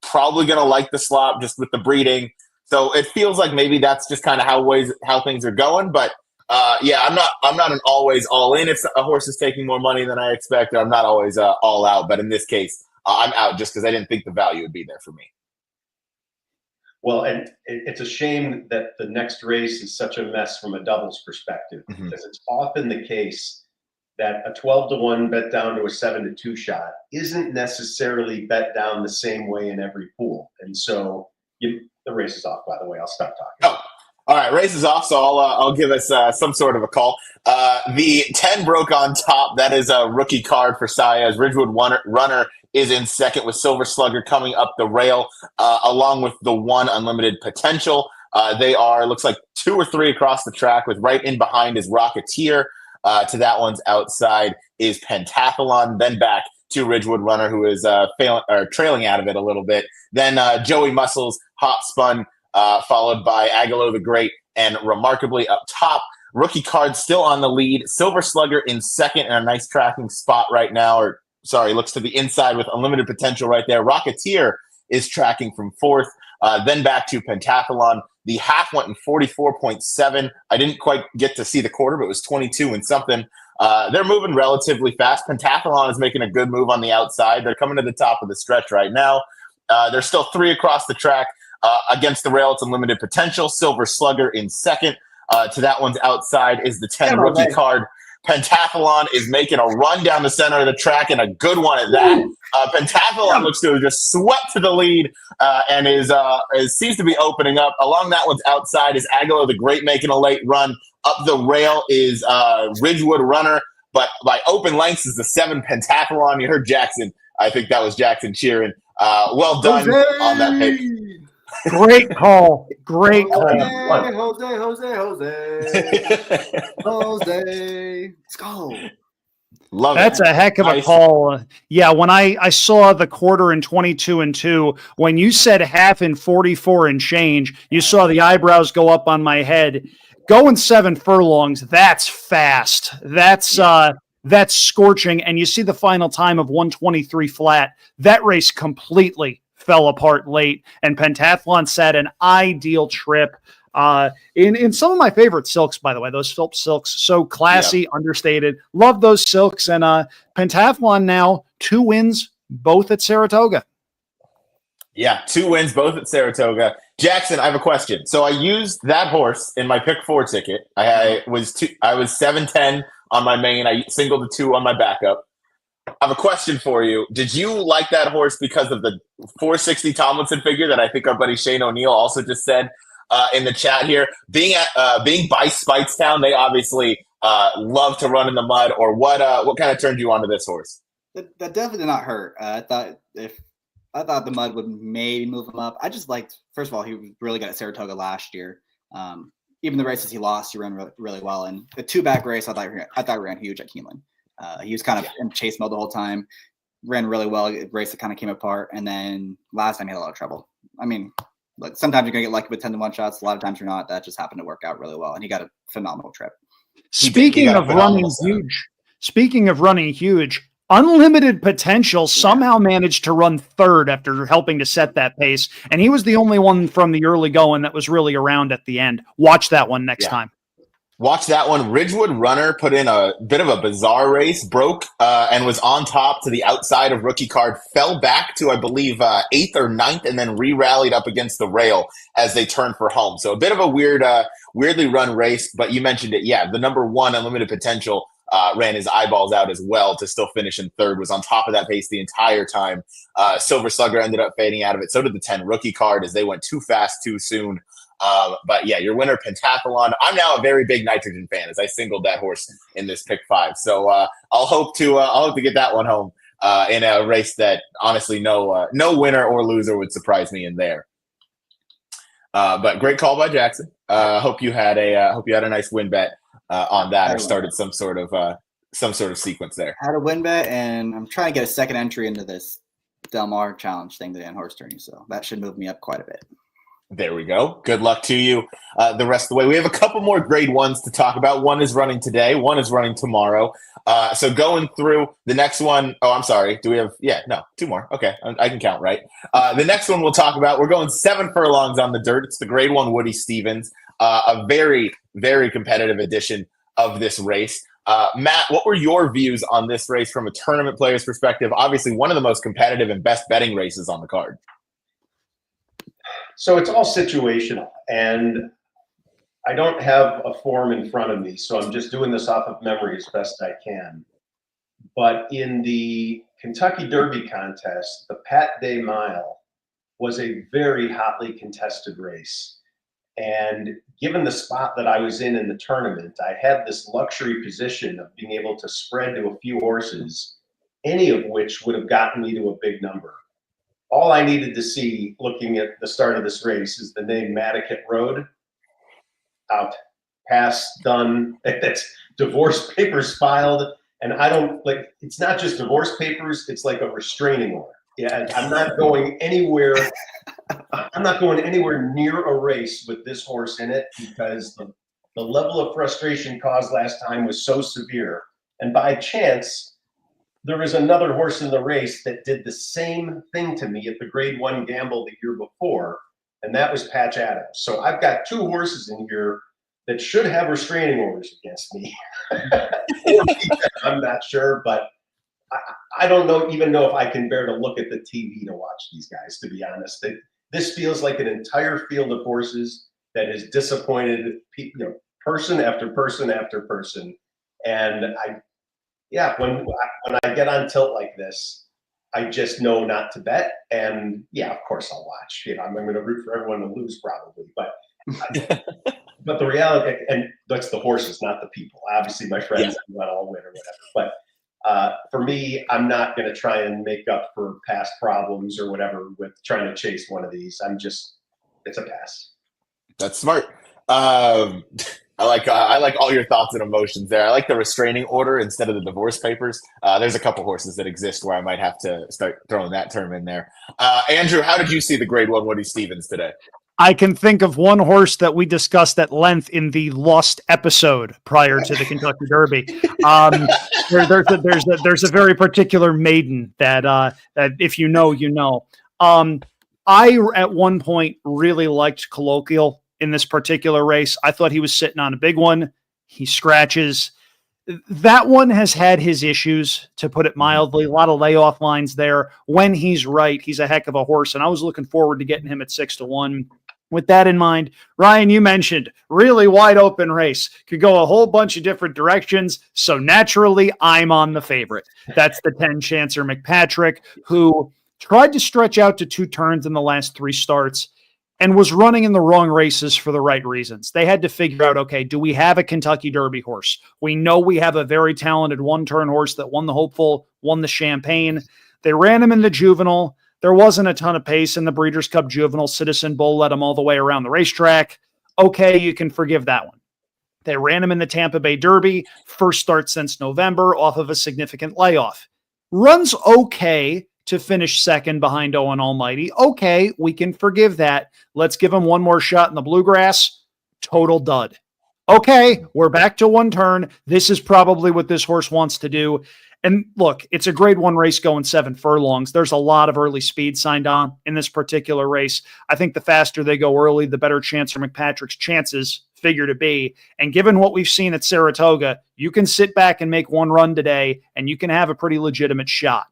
Probably going to like the slop just with the breeding. So it feels like maybe that's just kind of how things are going. But yeah, I'm not an always all in if a horse is taking more money than I expect. I'm not always all out. But in this case, I'm out just because I didn't think the value would be there for me. Well, and it's a shame that the next race is such a mess from a doubles perspective, because it's often the case that a 12-1 bet down to a 7-2 shot isn't necessarily bet down the same way in every pool. And so the race is off, by the way. I'll stop talking. Oh, all right. Race is off, so I'll give us some sort of a call. The 10 broke on top. That is a rookie card for Saez. Ridgewood Runner is in second with Silver Slugger coming up the rail, along with the 1 Unlimited Potential. They are, looks like 2 or 3 across the track, with right in behind is Rocketeer. To that one's outside is Pentathlon, then back to Ridgewood Runner, who is trailing out of it a little bit. Then Joey Muscles, Hot Spun, followed by Agalo the Great, and remarkably up top, rookie card still on the lead. Silver Slugger in second in a nice tracking spot right now, looks to the inside with Unlimited Potential right there. Rocketeer is tracking from fourth, then back to Pentathlon. The half went in 44.7. I didn't quite get to see the quarter, but it was 22 and something. They're moving relatively fast. Pentathlon is making a good move on the outside. They're coming to the top of the stretch right now. There's still 3 across the track. Against the rail, it's Unlimited Potential. Silver Slugger in second. To that one's outside is the 10 rookie card. Pentathlon is making a run down the center of the track, and a good one at that. Pentathlon looks to have just swept to the lead and seems to be opening up. Along that one's outside is Agalo the Great making a late run. Up the rail is Ridgewood Runner, but by open lengths is the 7 Pentathlon. You heard Jackson. I think that was Jackson cheering. Well done Jose! On that pick. Great call. Great call. Jose. Let's go. Love That's it. a heck of a Nice. call. Yeah, when I saw the quarter in 22 and 2, when you said half in 44 and change, you saw the eyebrows go up on my head. Going 7 furlongs, that's fast. That's scorching. And you see the final time of 123 flat. That race completely fell apart late, and Pentathlon set an ideal trip. In some of my favorite silks, by the way, those Phillips silks, so classy, understated. Love those silks. And Pentathlon now 2 wins, both at Saratoga. Yeah, 2 wins, both at Saratoga. Jackson, I have a question. So I used that horse in my pick 4 ticket. I was 7-10 on my main. I singled the 2 on my backup. I have a question for you. Did you like that horse because of the 460 Tomlinson figure that I think our buddy Shane O'Neill also just said in the chat here? Being by Spitestown, they obviously love to run in the mud. Or what kind of turned you onto this horse? That definitely did not hurt. I thought the mud would maybe move him up. I just liked, first of all, he was really good at Saratoga last year. Even the races he lost, he ran really well. And the 2-back race, I thought he ran huge at Keeneland. He was kind of in chase mode the whole time, ran really well. Race that kind of came apart, and then last time he had a lot of trouble. I mean, like sometimes you're gonna get lucky with 10-1 shots. A lot of times you're not. That just happened to work out really well, and he got a phenomenal trip. Speaking of running huge, Unlimited Potential somehow managed to run third after helping to set that pace, and he was the only one from the early going that was really around at the end. Watch that one next time. Watch that one. Ridgewood Runner put in a bit of a bizarre race, broke and was on top to the outside of rookie card, fell back to, I believe, 8th or 9th, and then re-rallied up against the rail as they turned for home. So a bit of a weirdly run race, but you mentioned it. Yeah, the number 1 Unlimited Potential ran his eyeballs out as well to still finish in third, was on top of that pace the entire time. Silver Slugger ended up fading out of it. So did the 10 rookie card as they went too fast too soon. But yeah, your winner, Pentathlon. I'm now a very big Nitrogen fan as I singled that horse in this pick 5. So I'll hope to get that one home in a race that honestly no winner or loser would surprise me in there. But great call by Jackson. Hope you had a nice win bet on that, or started some sort of sequence there. I had a win bet, and I'm trying to get a second entry into this Del Mar challenge thing today on horse tourney, so that should move me up quite a bit. There we go. Good luck to you the rest of the way. We have a couple more grade ones to talk about. One is running today. One is running tomorrow. So going through the next one. Oh, I'm sorry. Do we have? Yeah, no, two more. Okay, I can count, right? The next one we'll talk about. We're going 7 furlongs on the dirt. It's the grade 1 Woody Stevens. A very, very competitive edition of this race. Matt, what were your views on this race from a tournament player's perspective? Obviously, one of the most competitive and best betting races on the card. So it's all situational, and I don't have a form in front of me, so I'm just doing this off of memory as best I can. But in the Kentucky Derby contest, the Pat Day Mile was a very hotly contested race. And given the spot that I was in the tournament, I had this luxury position of being able to spread to a few horses, any of which would have gotten me to a big number. All I needed to see looking at the start of this race is the name Matticat Road. Out. Pass, done. That's divorce papers filed. And I don't like, it's not just divorce papers, it's like a restraining order. Yeah, I'm not going anywhere. I'm not going anywhere near a race with this horse in it, because the level of frustration caused last time was so severe. And by chance, there was another horse in the race that did the same thing to me at the grade 1 gamble the year before, and that was Patch Adams. So I've got 2 horses in here that should have restraining orders against me. I'm not sure, but I don't even know if I can bear to look at the TV to watch these guys, to be honest. This feels like an entire field of horses that has disappointed person after person after person. And when I get on tilt like this, I just know not to bet. And yeah, of course I'll watch. I'm going to root for everyone to lose probably, but but the reality, and that's the horses, not the people. Obviously, my friends want all win or whatever. But for me, I'm not going to try and make up for past problems or whatever with trying to chase one of these. It's a pass. That's smart. I like all your thoughts and emotions there. I like the restraining order instead of the divorce papers. There's a couple horses that exist where I might have to start throwing that term in there. Andrew, how did you see the grade 1 Woody Stevens today? I can think of one horse that we discussed at length in the Lost episode prior to the Kentucky Derby. There's a very particular maiden that if you know, you know. I at one point really liked Colloquial in this particular race. I thought he was sitting on a big one. He scratches. That one has had his issues, to put it mildly. A lot of layoff lines there. When he's right, he's a heck of a horse, and I was looking forward to getting him at 6-1. With that in mind, Ryan, you mentioned really wide open race. Could go a whole bunch of different directions. So naturally, I'm on the favorite. That's the 10 Chancer McPatrick, who tried to stretch out to 2 turns in the last 3 starts and was running in the wrong races for the right reasons. They had to figure out, okay, do we have a Kentucky Derby horse? We know we have a very talented 1-turn horse that won the Hopeful, won the Champagne. They ran him in the Juvenile. There wasn't a ton of pace in the Breeders' Cup Juvenile. Citizen Bull led him all the way around the racetrack. Okay, you can forgive that one. They ran him in the Tampa Bay Derby, first start since November, off of a significant layoff. Runs okay to finish second behind Owen Almighty. Okay, we can forgive that. Let's give him one more shot in the Bluegrass. Total dud. Okay, we're back to 1 turn. This is probably what this horse wants to do. And look, it's a grade 1 race going 7 furlongs. There's a lot of early speed signed on in this particular race. I think the faster they go early, the better Chancer McPatrick's chances figure to be. And given what we've seen at Saratoga, you can sit back and make 1 run today, and you can have a pretty legitimate shot.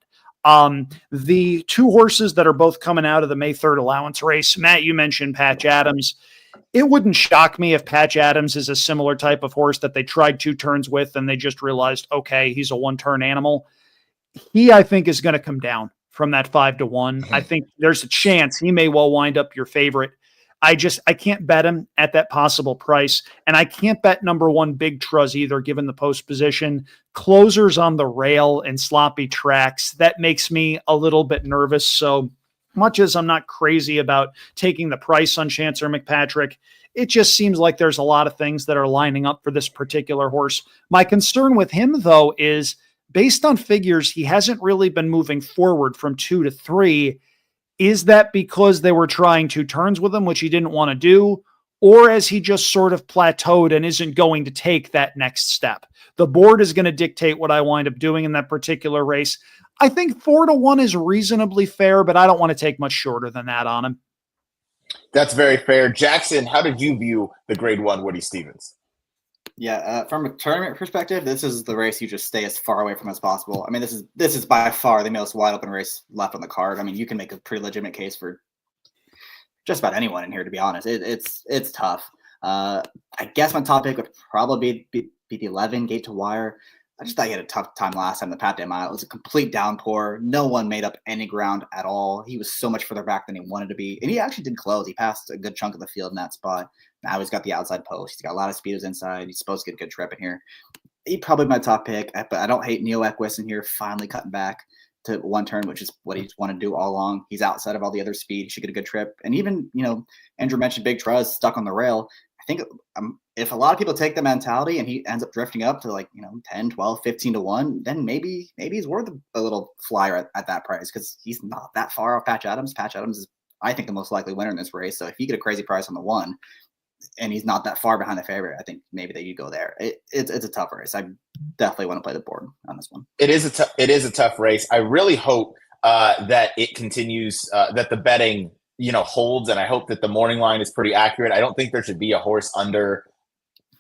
The 2 horses that are both coming out of the May 3rd allowance race, Matt, you mentioned Patch Adams. It wouldn't shock me if Patch Adams is a similar type of horse that they tried 2 turns with and they just realized, okay, he's a 1-turn animal. He, I think, is going to come down from that 5-1. I think there's a chance he may well wind up your favorite. I can't bet him at that possible price. And I can't bet number 1 Big Truz either, given the post position. Closers on the rail and sloppy tracks. That makes me a little bit nervous. So much as I'm not crazy about taking the price on Chancer McPatrick, it just seems like there's a lot of things that are lining up for this particular horse. My concern with him, though, is based on figures, he hasn't really been moving forward from 2 to 3. Is that because they were trying 2 turns with him, which he didn't want to do? Or has he just sort of plateaued and isn't going to take that next step? The board is going to dictate what I wind up doing in that particular race. I think 4 to 1 is reasonably fair, but I don't want to take much shorter than that on him. That's very fair. Jackson, how did you view the Grade 1 Woody Stevens? Yeah, from a tournament perspective, this is the race you just stay as far away from as possible. I mean, this is by far the most wide open race left on the card. I mean, you can make a pretty legitimate case for just about anyone in here, to be honest. It's tough. I guess my top pick would probably be the 11 Gate to Wire. I just thought he had a tough time last time, the Pat Day Mile. It was a complete downpour. No one made up any ground at all. He was so much further back than he wanted to be. And he actually did close. He passed a good chunk of the field in that spot. Now he's got the outside post. He's got a lot of speedos inside. He's supposed to get a good trip in here. He probably my top pick, but I don't hate Neo Equus in here finally cutting back to 1 turn, which is what he's wanted to do all along. He's outside of all the other speed. He should get a good trip. And even, Andrew mentioned Big Truz stuck on the rail. I think if a lot of people take the mentality and he ends up drifting up to 10, 12, 15 to 1, then maybe he's worth a little flyer at that price because he's not that far off Patch Adams. Patch Adams is, I think, the most likely winner in this race. So if you get a crazy price on the 1 and he's not that far behind the favorite, I think maybe that you go there. It's a tough race. I definitely want to play the board on this one. It is a tough race. I really hope that it continues, that the betting holds, and I hope that the morning line is pretty accurate. I don't think there should be a horse under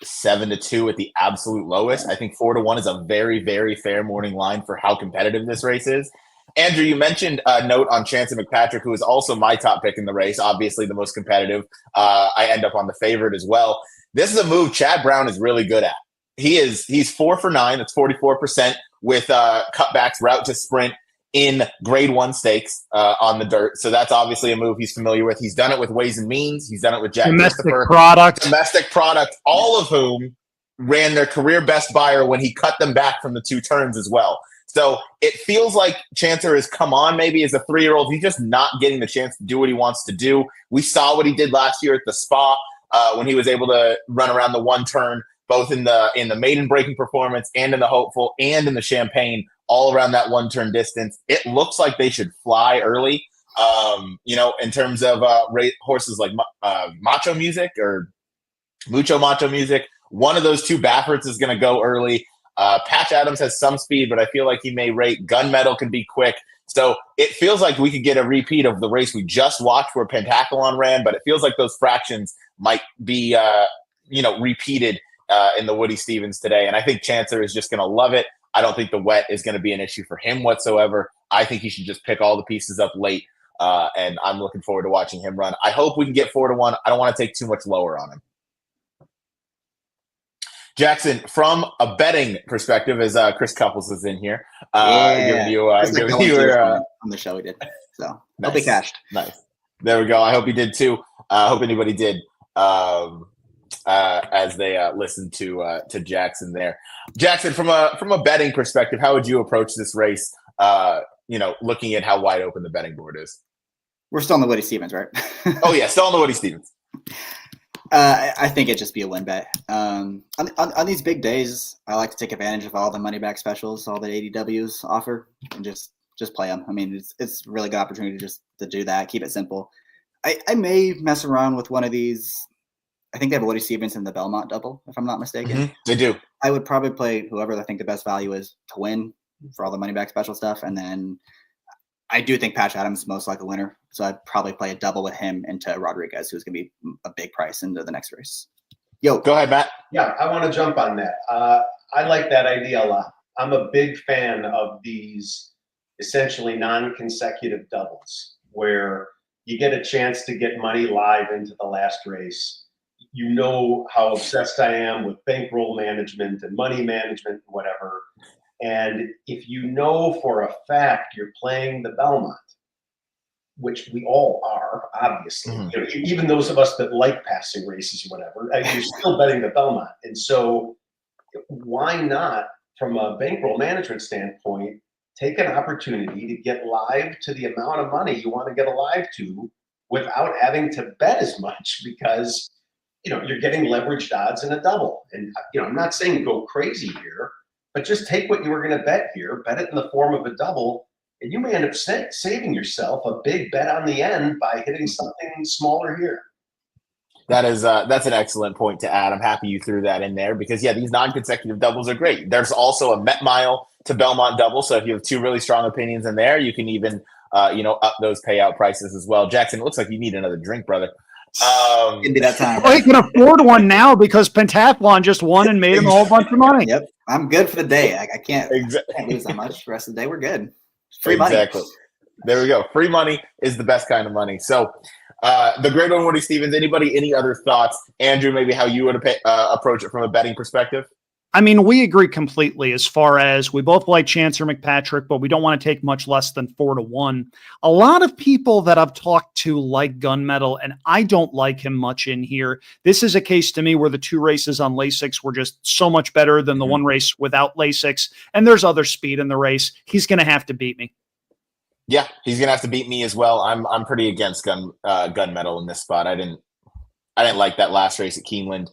7 to 2 at the absolute lowest. I think 4 to 1 is a very, very fair morning line for how competitive this race is. Andrew, you mentioned a note on Chancer McPatrick, who is also my top pick in the race, obviously the most competitive. I end up on the favorite as well. This is a move Chad Brown is really good at. He's 4 for 9. That's 44% with cutbacks, route to sprint in Grade 1 stakes on the dirt. So that's obviously a move he's familiar with. He's done it with Ways and Means. He's done it with Jack Christopher. Domestic product, all of whom ran their career best buyer when he cut them back from the 2 turns as well. So it feels like Chancer has come on maybe as a 3-year-old. He's just not getting the chance to do what he wants to do. We saw what he did last year at the Spa when he was able to run around the 1 turn, both in the maiden breaking performance and in the hopeful and in the Champagne, all around that 1 turn distance. It looks like they should fly early, in terms of horses like Macho Music or Mucho Macho Music. One of those 2 Bafferts is going to go early. Patch Adams has some speed, but I feel like he may rate. Gunmetal can be quick. So it feels like we could get a repeat of the race we just watched where Pentathlon ran, but it feels like those fractions might be, repeated in the Woody Stevens today. And I think Chancer is just going to love it. I don't think the wet is going to be an issue for him whatsoever. I think he should just pick all the pieces up late, and I'm looking forward to watching him run. I hope we can get 4 to 1. I don't want to take too much lower on him. Jackson, from a betting perspective, as Chris Couples is in here, giving you on the show we did. So nice. I'll be cashed. Nice. There we go. I hope he did too. I hope anybody did as they listened to Jackson there. Jackson, from a betting perspective, how would you approach this race? Looking at how wide open the betting board is. We're still on the Woody Stevens, right? Oh yeah, still on the Woody Stevens. I think it'd just be a win bet. On these big days, I like to take advantage of all the money back specials, all the ADWs offer, and just play them. I mean, it's a really good opportunity just to do that. Keep it simple. I may mess around with one of these. I think they have Woody Stevens in the Belmont double, if I'm not mistaken. Mm-hmm. They do. I would probably play whoever I think the best value is to win for all the money back special stuff, and then I do think Patch Adams is most likely winner, so I'd probably play a double with him into Rodriguez, who's going to be a big price into the next race. Yo, go ahead, Matt. Yeah, I want to jump on that. I like that idea a lot. I'm a big fan of these essentially non-consecutive doubles where you get a chance to get money live into the last race. You know how obsessed I am with bankroll management and money management and whatever. And if you know for a fact you're playing the Belmont, which we all are, obviously, even those of us that like passing races or whatever, you're still betting the Belmont. And so why not, from a bankroll management standpoint, take an opportunity to get live to the amount of money you want to get alive to without having to bet as much, because you're getting leveraged odds in a double. And I'm not saying go crazy here, but just take what you were going to bet here, bet it in the form of a double, and you may end up saving yourself a big bet on the end by hitting something smaller here. That's an excellent point to add. I'm happy you threw that in there because, these non-consecutive doubles are great. There's also a Met Mile to Belmont double. So if you have two really strong opinions in there, you can even, up those payout prices as well. Jackson, it looks like you need another drink, brother. It'd be that time. Well, he can afford one now because Pentathlon just won and made him a whole bunch of money. Yep. I'm good for the day. I can't lose that much. The rest of the day, we're good. Free money. Exactly. There we go. Free money is the best kind of money. So the great one, Woody Stevens, any other thoughts? Andrew, maybe how you would approach it from a betting perspective? I mean, we agree completely as far as we both like Chancer McPatrick, but we don't want to take much less than 4-1. A lot of people that I've talked to like Gunmetal, and I don't like him much in here. This is a case to me where the two races on Lasix were just so much better than the one race without Lasix, and there's other speed in the race. He's going to have to beat me. Yeah, he's going to have to beat me as well. I'm pretty against Gunmetal in this spot. I didn't like that last race at Keeneland.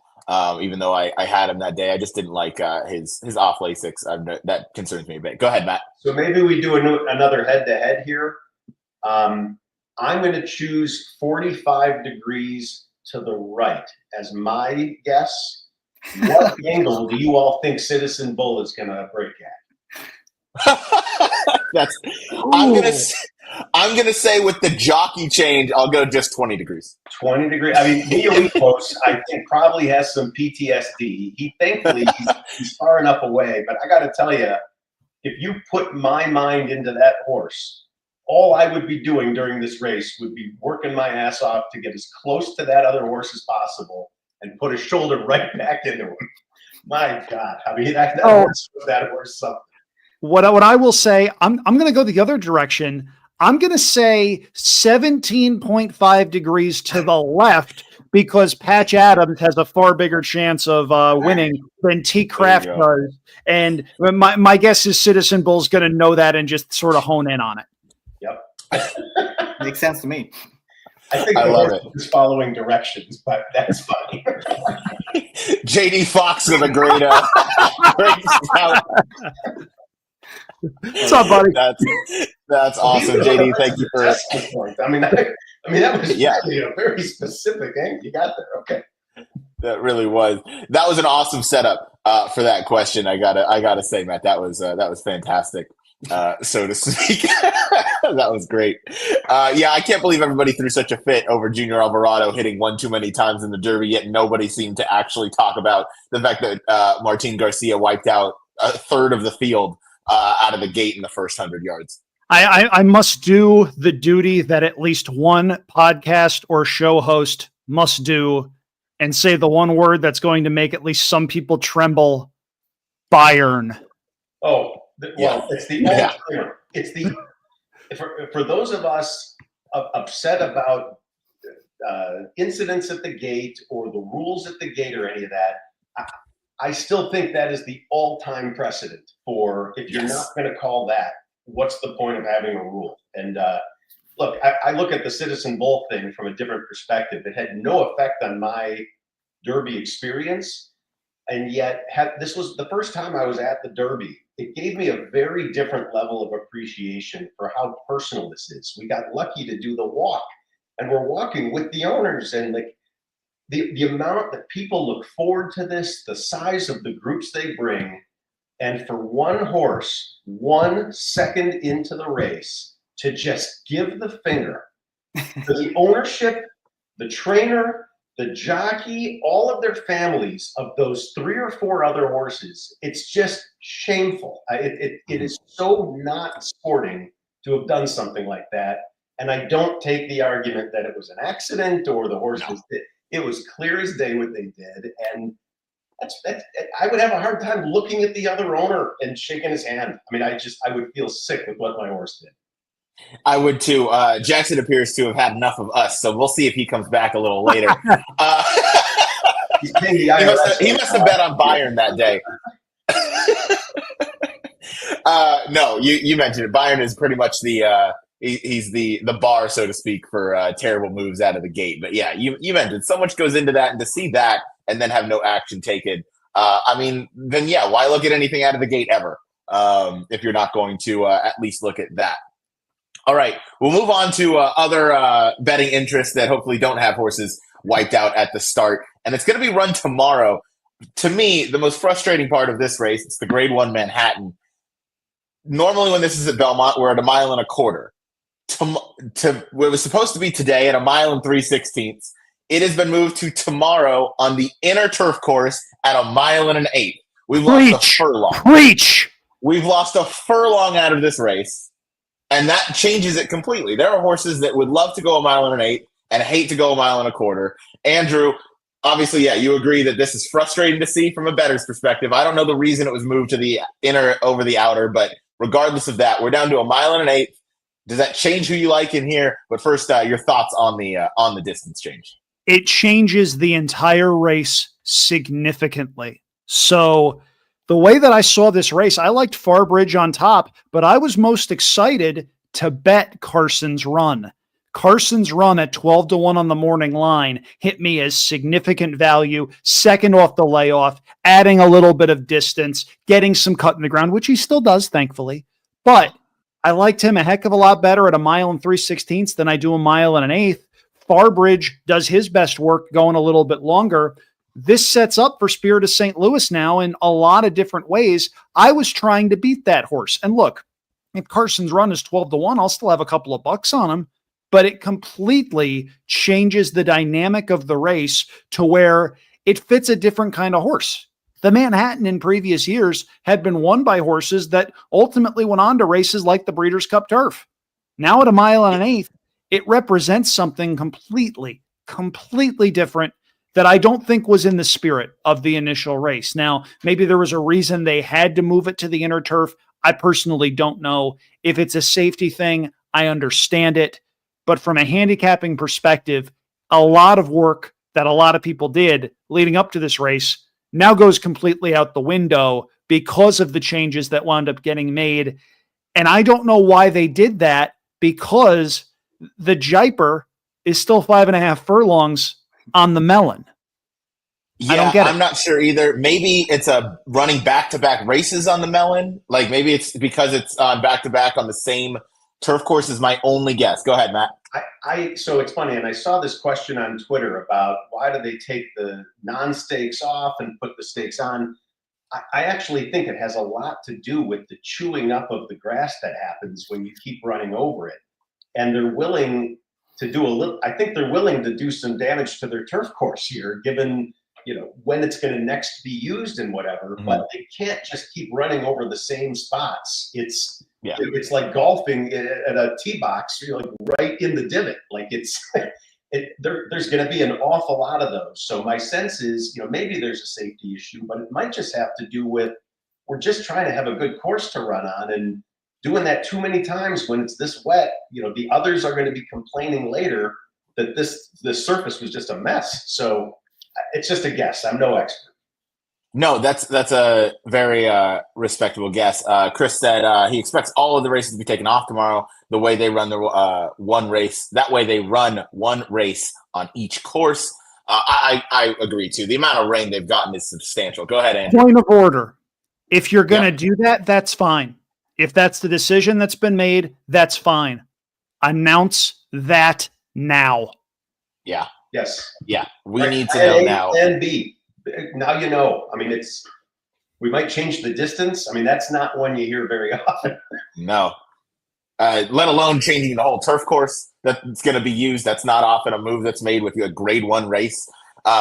Even though I had him that day, I just didn't like his off Lasix. That concerns me a bit. Go ahead, Matt. So maybe we do another head-to-head here. I'm going to choose 45 degrees to the right as my guess. What angle do you all think Citizen Bull is going to break at? I'm gonna say with the jockey change, I'll go just 20 degrees. 20 degrees. I mean, Leo close. I think probably has some PTSD. Thankfully he's far enough away. But I got to tell you, if you put my mind into that horse, all I would be doing during this race would be working my ass off to get as close to that other horse as possible and put a shoulder right back into him. My God, I mean that horse something. What I will say, I'm going to go the other direction. I'm going to say 17.5 degrees to the left because Patch Adams has a far bigger chance of winning than T Craft does. And my guess is Citizen Bull's going to know that and just sort of hone in on it. Yep. Makes sense to me. I think I love it. Is following directions, but that's funny. JD Fox with a great scout. What's up, buddy? That's awesome, JD. Thank you for. I mean, that was really a very specific angle you got there. Okay, that really was. That was an awesome setup for that question. I gotta say, Matt, that was fantastic, so to speak. That was great. I can't believe everybody threw such a fit over Junior Alvarado hitting one too many times in the Derby. Yet nobody seemed to actually talk about the fact that Martin Garcia wiped out a third of the field out of the gate in the first 100 yards. I must do the duty that at least one podcast or show host must do and say the one word that's going to make at least some people tremble: Bayern. It's the timer. It's the for those of us upset about incidents at the gate or the rules at the gate or any of that. I still think that is the all-time precedent for if you're not going to call that, what's the point of having a rule? And look, I look at the Citizen Bull thing from a different perspective. It had no effect on my Derby experience, and yet this was the first time I was at the Derby. It gave me a very different level of appreciation for how personal this is. We got lucky to do the walk, and we're walking with the owners, and the amount that people look forward to this, the size of the groups they bring, and for one horse, 1 second into the race, to just give the finger to the ownership, the trainer, the jockey, all of their families of those 3 or 4 other horses, it's just shameful. It is so not sporting to have done something like that. And I don't take the argument that it was an accident or the horses did. It was clear as day what they did, and I would have a hard time looking at the other owner and shaking his hand. I mean, I would feel sick with what my horse did. I would too. Jackson appears to have had enough of us, so we'll see if he comes back a little later. He must have bet on Bayern that day. No, you mentioned it. Byron is pretty much he's the bar, so to speak, for terrible moves out of the gate. But yeah, you mentioned so much goes into that, and to see that and then have no action taken. I mean, then yeah, why look at anything out of the gate ever if you're not going to at least look at that? All right, we'll move on to other betting interests that hopefully don't have horses wiped out at the start, and it's going to be run tomorrow. To me, the most frustrating part of this race, it's the Grade 1 Manhattan. Normally when this is at Belmont, we're at 1.25 miles. It was supposed to be today at 1 3/16. It has been moved to tomorrow on the inner turf course at 1.8 miles. We've lost a furlong. Preach! We've lost a furlong out of this race, and that changes it completely. There are horses that would love to go 1.8 miles and hate to go 1.25 miles. Andrew, obviously, yeah, you agree that this is frustrating to see from a bettor's perspective. I don't know the reason it was moved to the inner over the outer, but regardless of that, we're down to 1.8 miles. Does that change who you like in here? But first, your thoughts on the distance change. It changes the entire race significantly. So the way that I saw this race, I liked Farbridge on top, but I was most excited to bet Carson's Run. Carson's Run at 12-1 on the morning line hit me as significant value, second off the layoff, adding a little bit of distance, getting some cut in the ground, which he still does, thankfully. But I liked him a heck of a lot better at 1 3/16 than I do 1.8 miles. Farbridge does his best work going a little bit longer. This sets up for Spirit of St. Louis now in a lot of different ways. I was trying to beat that horse. And look, if Carson's Run is 12-1, I'll still have a couple of bucks on him. But it completely changes the dynamic of the race to where it fits a different kind of horse. The Manhattan in previous years had been won by horses that ultimately went on to races like the Breeders' Cup Turf. Now at 1.8 miles, it represents something completely different that I don't think was in the spirit of the initial race. Now, maybe there was a reason they had to move it to the inner turf. I personally don't know. If it's a safety thing, I understand it. But from a handicapping perspective, a lot of work that a lot of people did leading up to this race now goes completely out the window because of the changes that wound up getting made. And I don't know why they did that, because the Jiper is still 5.5 furlongs on the melon. Yeah, I don't get it. I'm not sure either. Maybe it's a running back-to-back races on the melon. Like maybe it's because it's on back-to-back on the same turf course is my only guess. Go ahead, Matt. So it's funny, and I saw this question on Twitter about why do they take the non-stakes off and put the stakes on. I actually think it has a lot to do with the chewing up of the grass that happens when you keep running over it. And they're willing to do a little, I think they're willing to do some damage to their turf course here, given, when it's going to next be used and whatever, but they can't just keep running over the same spots. It's like golfing at a tee box, you're like right in the divot. Like there's going to be an awful lot of those. So my sense is, maybe there's a safety issue, but it might just have to do with, we're just trying to have a good course to run on, and doing that too many times when it's this wet, the others are going to be complaining later that this surface was just a mess. So it's just a guess. I'm no expert. No, that's a very respectable guess. Chris said he expects all of the races to be taken off tomorrow. The way they run the one race, that way they run one race on each course. I agree too. The amount of rain they've gotten is substantial. Go ahead, Andrew. Point of order. If you're going to do that, that's fine. If that's the decision that's been made, that's fine. Announce that now. Yeah. Yes. Yeah. We need to know now. Plan B. Now I mean, we might change the distance. I mean, that's not one you hear very often. No. Let alone changing the whole turf course that's going to be used. That's not often a move that's made with a Grade 1 race.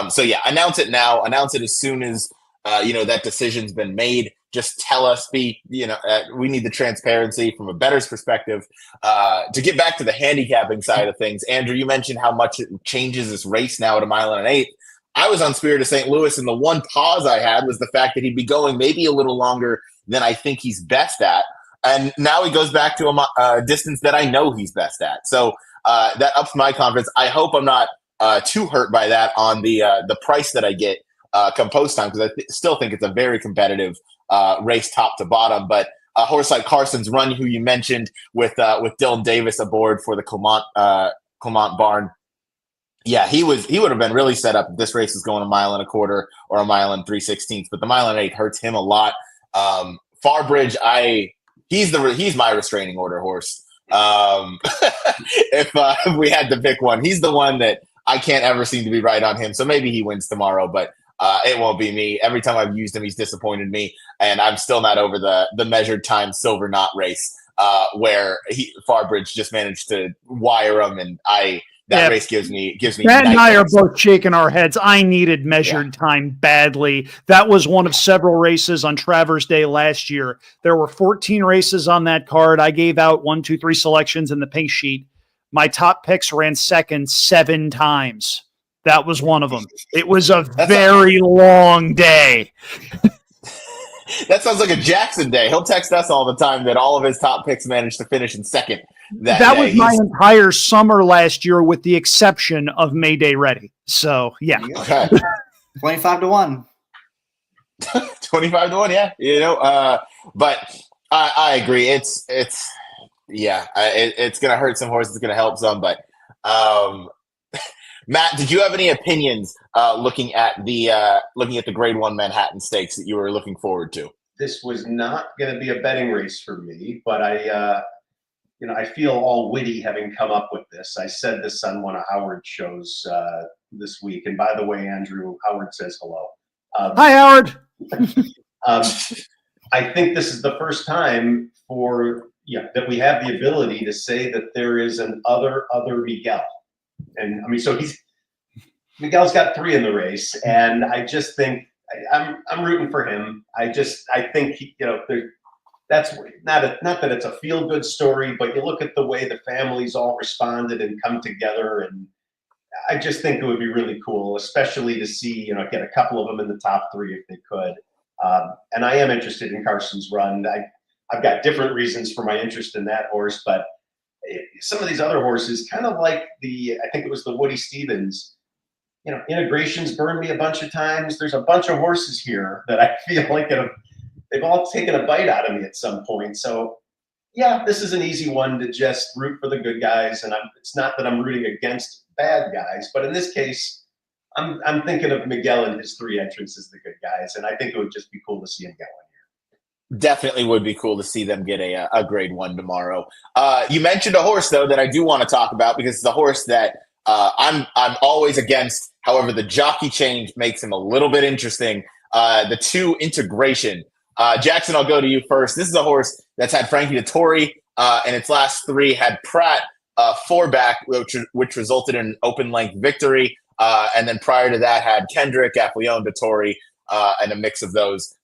So yeah, announce it now. Announce it as soon as that decision's been made. Just tell us. We need the transparency from a bettor's perspective. To get back to the handicapping side of things, Andrew, you mentioned how much it changes this race now at 1.8 miles. I was on Spirit of St. Louis, and the one pause I had was the fact that he'd be going maybe a little longer than I think he's best at. And now he goes back to a distance that I know he's best at. So that ups my confidence. I hope I'm not too hurt by that on the price that I get come post time, because I still think it's a very competitive race top to bottom. But a horse like Carson's Run, who you mentioned, with Dylan Davis aboard for the Clement barn. Yeah, he would have been really set up if this race was going a mile and a quarter or a mile and 3/16, but the mile and 8 hurts him a lot. Farbridge, he's my restraining order horse. If we had to pick one, he's the one that I can't ever seem to be right on him. So maybe he wins tomorrow, but it won't be me. Every time I've used him, he's disappointed me, and I'm still not over the measured time silver knot race where Farbridge just managed to wire him, and that race gives me. Matt and I are both shaking our heads. I needed measured time badly. That was one of several races on Travers Day last year. There were 14 races on that card. I gave out 1, 2, 3 selections in the pink sheet. My top picks ran second 7 times. That was one of them. It was a very long day. That sounds like a Jackson day. He'll text us all the time that all of his top picks managed to finish in second. That was my entire summer last year, with the exception of Mayday Ready. So, yeah. Okay. 25-1. 25-1, yeah. But I agree. It's going to hurt some horses. It's going to help some. But Matt, did you have any opinions looking at the Grade 1 Manhattan Stakes that you were looking forward to? This was not going to be a betting race for me, but I feel all witty having come up with this. I said this on one of Howard's shows this week. And by the way, Andrew, Howard says hello. Hi, Howard. I think this is the first time that we have the ability to say that there is an other Miguel. And I mean, so Miguel's got 3 in the race, and I just think I'm rooting for him. I think that's not that it's a feel good story, but you look at the way the families all responded and come together, and I just think it would be really cool, especially to see get a couple of them in the top 3 if they could. And I am interested in Carson's Run. I've got different reasons for my interest in that horse, but some of these other horses, kind of like I think it was the Woody Stevens, Integrations burned me a bunch of times. There's a bunch of horses here that I feel like they've all taken a bite out of me at some point. So yeah, this is an easy one to just root for the good guys. And it's not that I'm rooting against bad guys, but in this case, I'm thinking of Miguel and his 3 entrants as the good guys. And I think it would just be cool to see him get one here. Definitely would be cool to see them get a Grade 1 tomorrow. You mentioned a horse, though, that I do want to talk about, because it's the horse that I'm always against. However, the jockey change makes him a little bit interesting. The 2 Integration. Jackson, I'll go to you first. This is a horse that's had Frankie Dettori, and its last 3 had Pratt 4 back, which resulted in an open length victory. And then prior to that had Kendrick, Affleon, Dettori, and a mix of those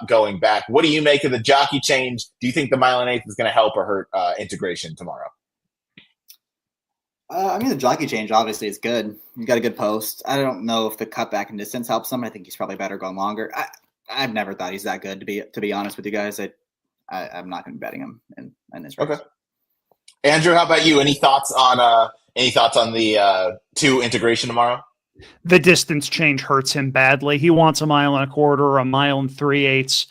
going back. What do you make of the jockey change? Do you think the mile and 8 is going to help or hurt Integration tomorrow? The jockey change obviously is good. You got a good post. I don't know if the cutback in distance helps him. I think he's probably better going longer. I've never thought he's that good, to be honest with you guys. I'm not going to be betting him in this race. Okay. Andrew, how about you? Any thoughts on the 2 Integration tomorrow? The distance change hurts him badly. He wants a mile and a quarter or a mile and 3/8.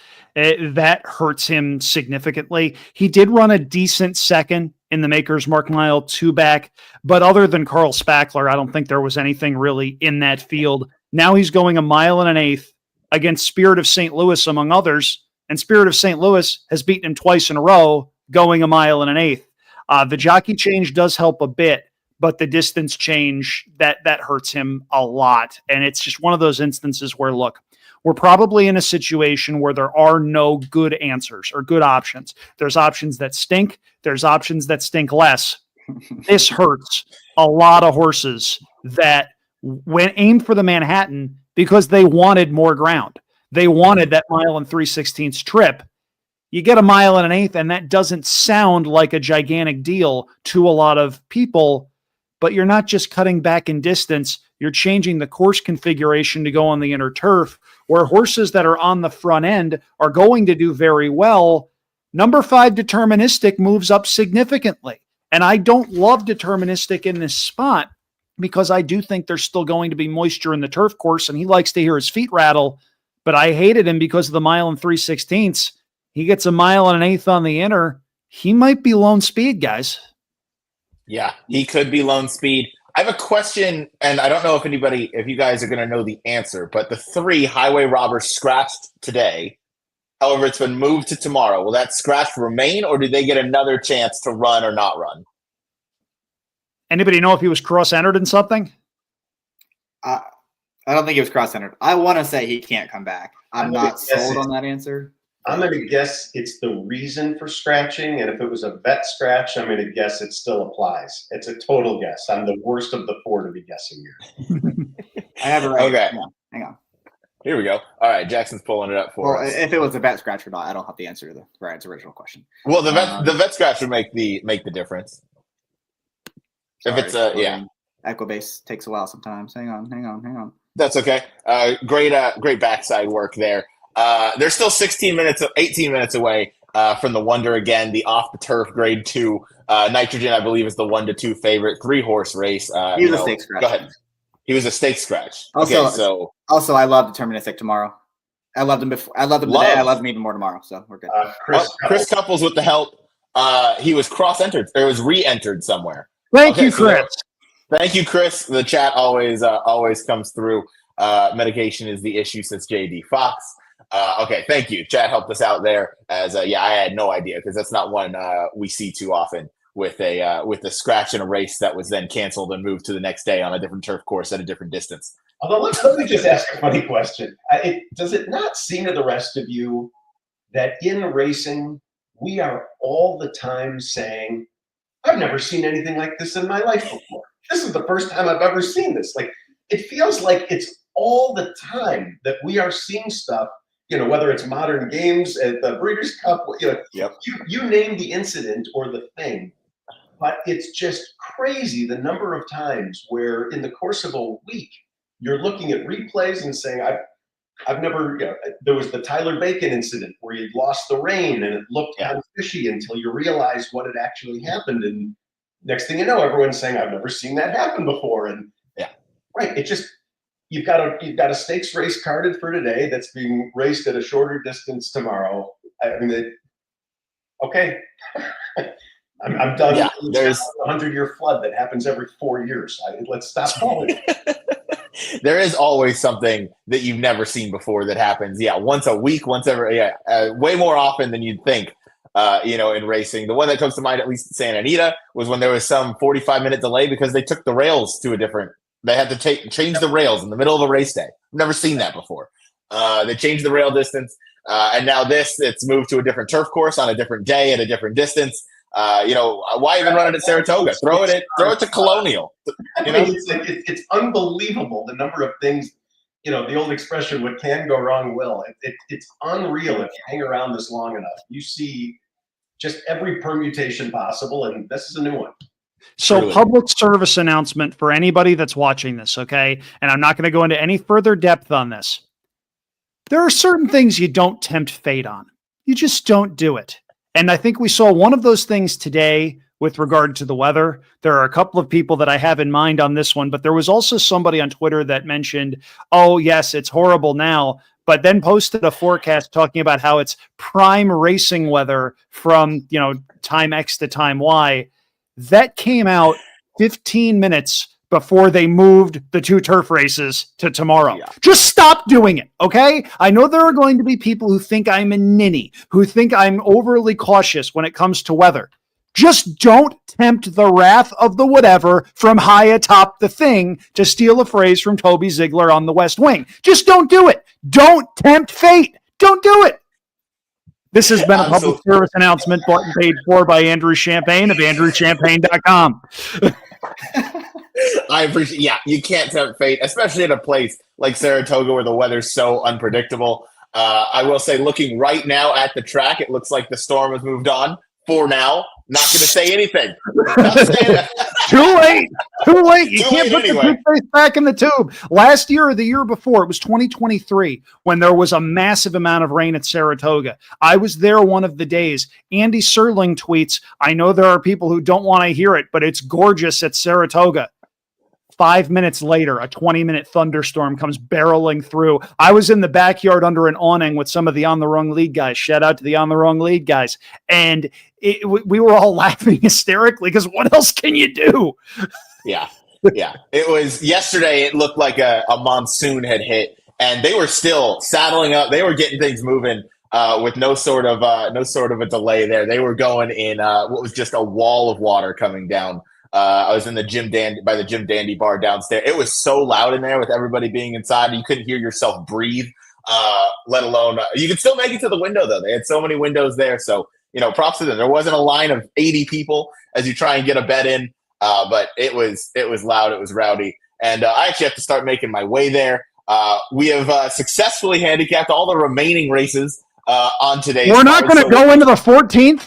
That hurts him significantly. He did run a decent second in the Maker's Mark Mile 2 back, but other than Carl Spackler, I don't think there was anything really in that field. Now he's going a mile and 1/8 against Spirit of St. Louis, among others, and Spirit of St. Louis has beaten him twice in a row, going a mile and 1/8. The jockey change does help a bit, but the distance change, that hurts him a lot. And it's just one of those instances where, look, we're probably in a situation where there are no good answers or good options. There's options that stink. There's options that stink less. This hurts a lot of horses that went aimed for the Manhattan because they wanted more ground. They wanted that mile and 3/16 trip. You get a mile and 1/8, and that doesn't sound like a gigantic deal to a lot of people, but you're not just cutting back in distance. You're changing the course configuration to go on the inner turf, where horses that are on the front end are going to do very well. Number 5 Deterministic moves up significantly. And I don't love Deterministic in this spot because I do think there's still going to be moisture in the turf course, and he likes to hear his feet rattle. But I hated him because of the mile and 3/16. He gets a mile and an eighth on the inner. He might be lone speed, guys. Yeah, he could be lone speed. I have a question, and I don't know if you guys are going to know the answer, but the 3 highway robbers scratched today. However, it's been moved to tomorrow. Will that scratch remain, or do they get another chance to run or not run? Anybody know if he was cross-entered in something? I don't think he was cross-entered. I want to say he can't come back. I'm not sold on that answer. I'm going to guess it's the reason for scratching, and if it was a vet scratch, I'm going to guess it still applies. It's a total guess. I'm the worst of the 4 to be guessing here. I have it right. Okay. Hang on. Here we go. All right, Jackson's pulling it up for us. If it was a vet scratch or not, I don't have the answer to Brad's original question. Well, the vet scratch would make the difference. Sorry, if it's yeah, Equibase takes a while sometimes. Hang on. that's okay. Great backside work there. They're still 18 minutes away from the Wonder again, the off the turf grade 2. Nitrogen, I believe, is the 1-2 favorite 3-horse race. He was a stake scratch. Go ahead. He was a stake scratch. Also, I love deterministic tomorrow. I loved him before. I loved him today. I love him even more tomorrow. So we're good. Chris Couples with the help. He was cross-entered. Or was re-entered somewhere. Thank you, Chris. Thank you, Chris. The chat always comes through. Medication is the issue, says JD Fox. Okay, thank you. Chat helped us out there. As I had no idea because that's not one we see too often with a scratch in a race that was then canceled and moved to the next day on a different turf course at a different distance. Although let me just ask a funny question. Does it not seem to the rest of you that in racing we are all the time saying, "I've never seen anything like this in my life before. This is the first time I've ever seen this." Like it feels like it's all the time that we are seeing stuff. Whether it's modern games at the Breeders' Cup, Yep. you name the incident or the thing, but it's just crazy the number of times where in the course of a week you're looking at replays and saying, I've never, there was the Tyler Bacon incident where you'd lost the rein and it looked kind of fishy until you realized what had actually happened. And next thing you know, everyone's saying, I've never seen that happen before. And right, it just, you've got a stakes race carded for today that's being raced at a shorter distance tomorrow. I mean, okay. I'm done. Yeah, there's a 100-year flood that happens every 4 years. Let's stop calling it. There is always something that you've never seen before that happens. Yeah, once a week, way more often than you'd think. In racing, the one that comes to mind, at least in Santa Anita, was when there was some 45-minute delay because they took the rails to a different. They had to change the rails in the middle of a race day. Never seen that before. They changed the rail distance, and now it's moved to a different turf course on a different day at a different distance. Why even run it at Saratoga? Throw it to Colonial. It's unbelievable the number of things. The old expression, "What can go wrong will." It's unreal if you hang around this long enough. You see just every permutation possible, and this is a new one. So Truly. Public service announcement for anybody that's watching this, okay? And I'm not going to go into any further depth on this. There are certain things you don't tempt fate on. You just don't do it. And I think we saw one of those things today with regard to the weather. There are a couple of people that I have in mind on this one, but there was also somebody on Twitter that mentioned, oh, yes, it's horrible now, but then posted a forecast talking about how it's prime racing weather from, time X to time Y. That came out 15 minutes before they moved the 2 turf races to tomorrow. Yeah. Just stop doing it, okay? I know there are going to be people who think I'm a ninny, who think I'm overly cautious when it comes to weather. Just don't tempt the wrath of the whatever from high atop the thing, to steal a phrase from Toby Ziegler on The West Wing. Just don't do it. Don't tempt fate. Don't do it. This has been a public service announcement brought and paid for by Andrew Champagne of andrewchampagne.com. I appreciate. Yeah, you can't tempt fate, especially at a place like Saratoga where the weather's so unpredictable. I will say, looking right now at the track, it looks like the storm has moved on for now. Not going to say anything. Too late. You can't put the toothpaste back in the tube. Last year or the year before, it was 2023 when there was a massive amount of rain at Saratoga. I was there one of the days. Andy Serling tweets, I know there are people who don't want to hear it, but it's gorgeous at Saratoga. 5 minutes later, a 20-minute thunderstorm comes barreling through. I was in the backyard under an awning with some of the On the Wrong Lead guys. Shout out to the On the Wrong Lead guys. And we were all laughing hysterically because what else can you do? Yeah. Yeah. It was yesterday. It looked like a monsoon had hit, and they were still saddling up. They were getting things moving with no sort of a delay there. They were going in what was just a wall of water coming down. I was in the by the Jim Dandy bar downstairs. It was so loud in there with everybody being inside. You couldn't hear yourself breathe, let alone you could still make it to the window, though. They had so many windows there. So, props to them. There wasn't a line of 80 people as you try and get a bet in, but it was loud. It was rowdy. And I actually have to start making my way there. We have successfully handicapped all the remaining races on today's We're not going to go into the 14th.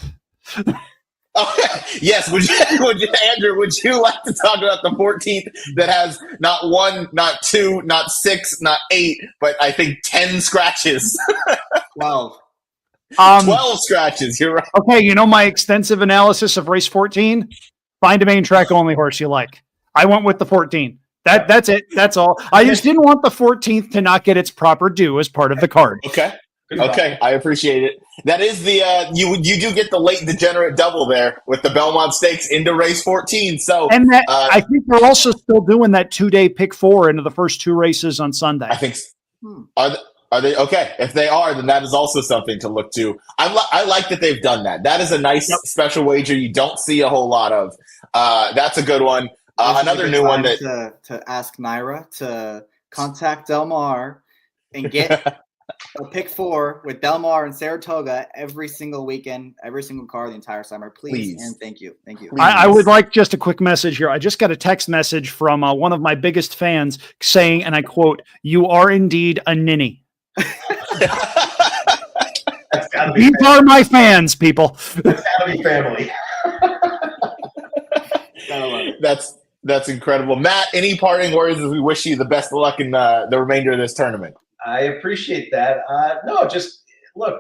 Oh, yes. Would you, Andrew, would you like to talk about the 14th that has not 1, not 2, not 6, not 8, but I think 10 scratches? 12. 12 scratches. You're right. Okay, my extensive analysis of race 14? Find a main track only horse you like. I went with the 14. That's it. That's all. I just didn't want the 14th to not get its proper due as part of the card. Okay. Okay, I appreciate it. That is the you do get the late degenerate double there with the Belmont Stakes into race 14. So, and that, I think they're also still doing that 2-day pick 4 into the first 2 races on Sunday. I think are they okay? If they are, then that is also something to look to. I like that they've done that. That is a nice special wager you don't see a whole lot of. That's a good one. Another new one to ask Nyra to contact Del Mar and get. A pick 4 with Del Mar and Saratoga every single weekend, every single car the entire summer. Please. And thank you. Thank you. I would like just a quick message here. I just got a text message from one of my biggest fans saying, and I quote, "You are indeed a ninny." These are my fans, people. That's gotta be family. That's incredible. Matt, any parting words as we wish you the best of luck in the remainder of this tournament? I appreciate that. No, just look,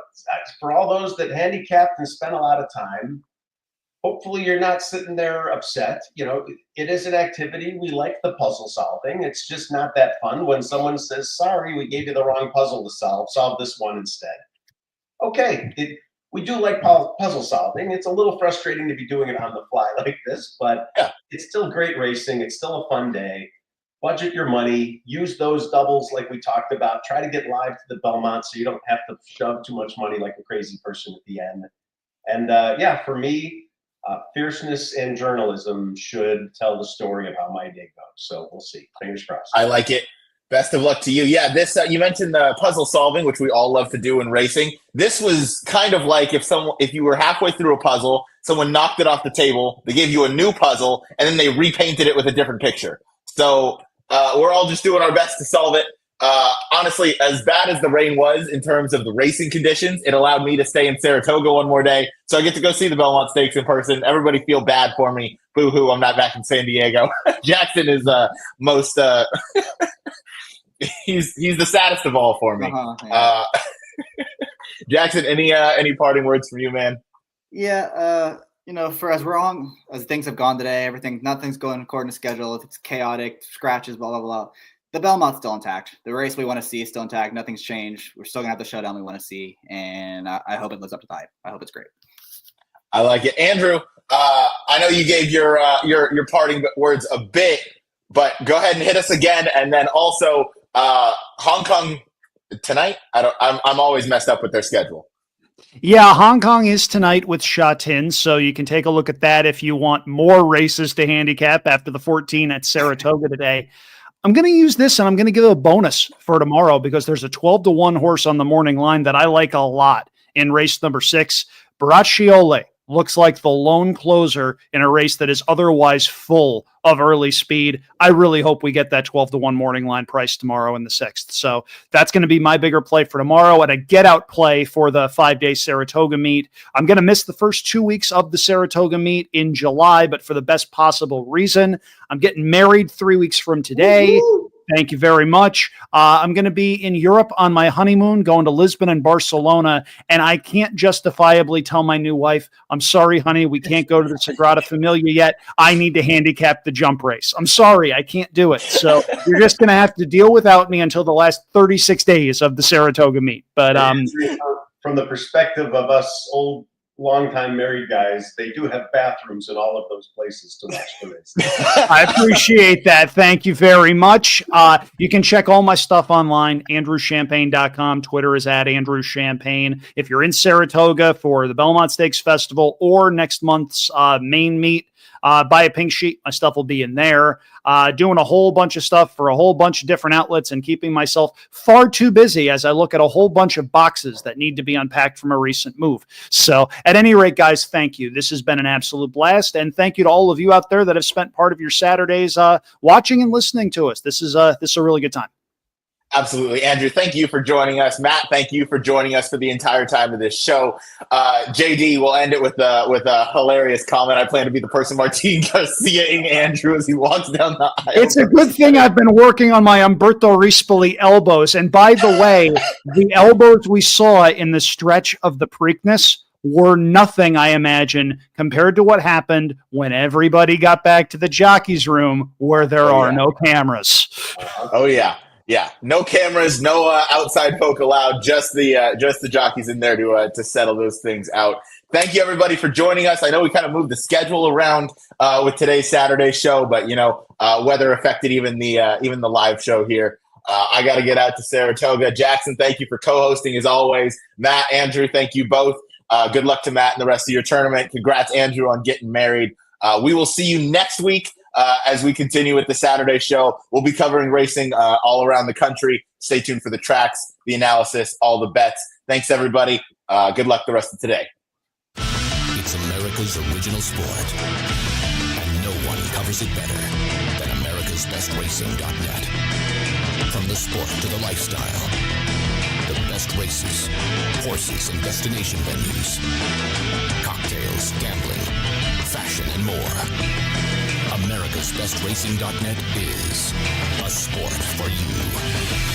for all those that handicapped and spent a lot of time, hopefully you're not sitting there upset. It is an activity. We like the puzzle solving. It's just not that fun when someone says, sorry, we gave you the wrong puzzle to solve this one instead. Okay, we do like puzzle solving. It's a little frustrating to be doing it on the fly like this, but It's still great racing. It's still a fun day. Budget your money, use those doubles like we talked about. Try to get live to the Belmont so you don't have to shove too much money like a crazy person at the end. And for me, fierceness and journalism should tell the story of how my day goes. So we'll see. Fingers crossed. I like it. Best of luck to you. Yeah, this you mentioned the puzzle solving, which we all love to do in racing. This was kind of like if you were halfway through a puzzle, someone knocked it off the table, they gave you a new puzzle, and then they repainted it with a different picture. So we're all just doing our best to solve it. Honestly, as bad as the rain was in terms of the racing conditions, it allowed me to stay in Saratoga one more day. So I get to go see the Belmont Stakes in person. Everybody feel bad for me. Boo-hoo, I'm not back in San Diego. Jackson is most he's the saddest of all for me. Jackson, any parting words from you, man? Yeah, for as wrong as things have gone today, nothing's going according to schedule. It's chaotic, scratches, blah, blah, blah. The Belmont's still intact. The race we want to see is still intact. Nothing's changed. We're still going to have the showdown we want to see, and I hope it lives up to the hype. I hope it's great. I like it. Andrew, I know you gave your parting words a bit, but go ahead and hit us again, and then also Hong Kong tonight. I'm always messed up with their schedule. Yeah, Hong Kong is tonight with Sha Tin, so you can take a look at that if you want more races to handicap after the 14 at Saratoga today. I'm going to use this, and I'm going to give a bonus for tomorrow because there's a 12-1 horse on the morning line that I like a lot in race number 6. Bracciole looks like the lone closer in a race that is otherwise full of early speed. I really hope we get that 12-1 morning line price tomorrow in the 6th. So that's going to be my bigger play for tomorrow and a get-out play for the 5-day Saratoga meet. I'm going to miss the first 2 weeks of the Saratoga meet in July, but for the best possible reason. I'm getting married 3 weeks from today. Woo-hoo! Thank you very much. I'm going to be in Europe on my honeymoon, going to Lisbon and Barcelona, and I can't justifiably tell my new wife, I'm sorry, honey, we can't go to the Sagrada Familia yet. I need to handicap the jump race. I'm sorry, I can't do it. So you're just going to have to deal without me until the last 36 days of the Saratoga meet. But from the perspective of us old, longtime married guys, they do have bathrooms in all of those places to watch the race. I appreciate that. Thank you very much. You can check all my stuff online, andrewchampagne.com. Twitter is at andrewchampagne. If you're in Saratoga for the Belmont Stakes Festival or next month's main meet, buy a pink sheet. My stuff will be in there. Doing a whole bunch of stuff for a whole bunch of different outlets and keeping myself far too busy as I look at a whole bunch of boxes that need to be unpacked from a recent move. So at any rate, guys, thank you. This has been an absolute blast. And thank you to all of you out there that have spent part of your Saturdays watching and listening to us. This is a really good time. Absolutely. Andrew, thank you for joining us. Matt, thank you for joining us for the entire time of this show. JD, we'll end it with a hilarious comment. I plan to be the person Martin Garcia-ing Andrew as he walks down the aisle. It's a good thing I've been working on my Umberto Rispoli elbows. And by the way, the elbows we saw in the stretch of the Preakness were nothing, I imagine, compared to what happened when everybody got back to the jockey's room where there are no cameras. Oh, yeah. Yeah, no cameras, no outside folk allowed. Just the jockeys in there to settle those things out. Thank you, everybody, for joining us. I know we kind of moved the schedule around with today's Saturday show, but weather affected even the live show here. I got to get out to Saratoga. Jackson, thank you for co-hosting as always. Matt, Andrew, thank you both. Good luck to Matt and the rest of your tournament. Congrats, Andrew, on getting married. We will see you next week. As we continue with the Saturday show. We'll be covering racing all around the country. Stay tuned for the tracks, the analysis, all the bets. Thanks, everybody. Good luck the rest of today. It's America's original sport, and no one covers it better than America'sBestRacing.net. From the sport to the lifestyle, the best races, horses, and destination venues, cocktails, gambling, fashion, and more. America'sBestRacing.net is a sport for you.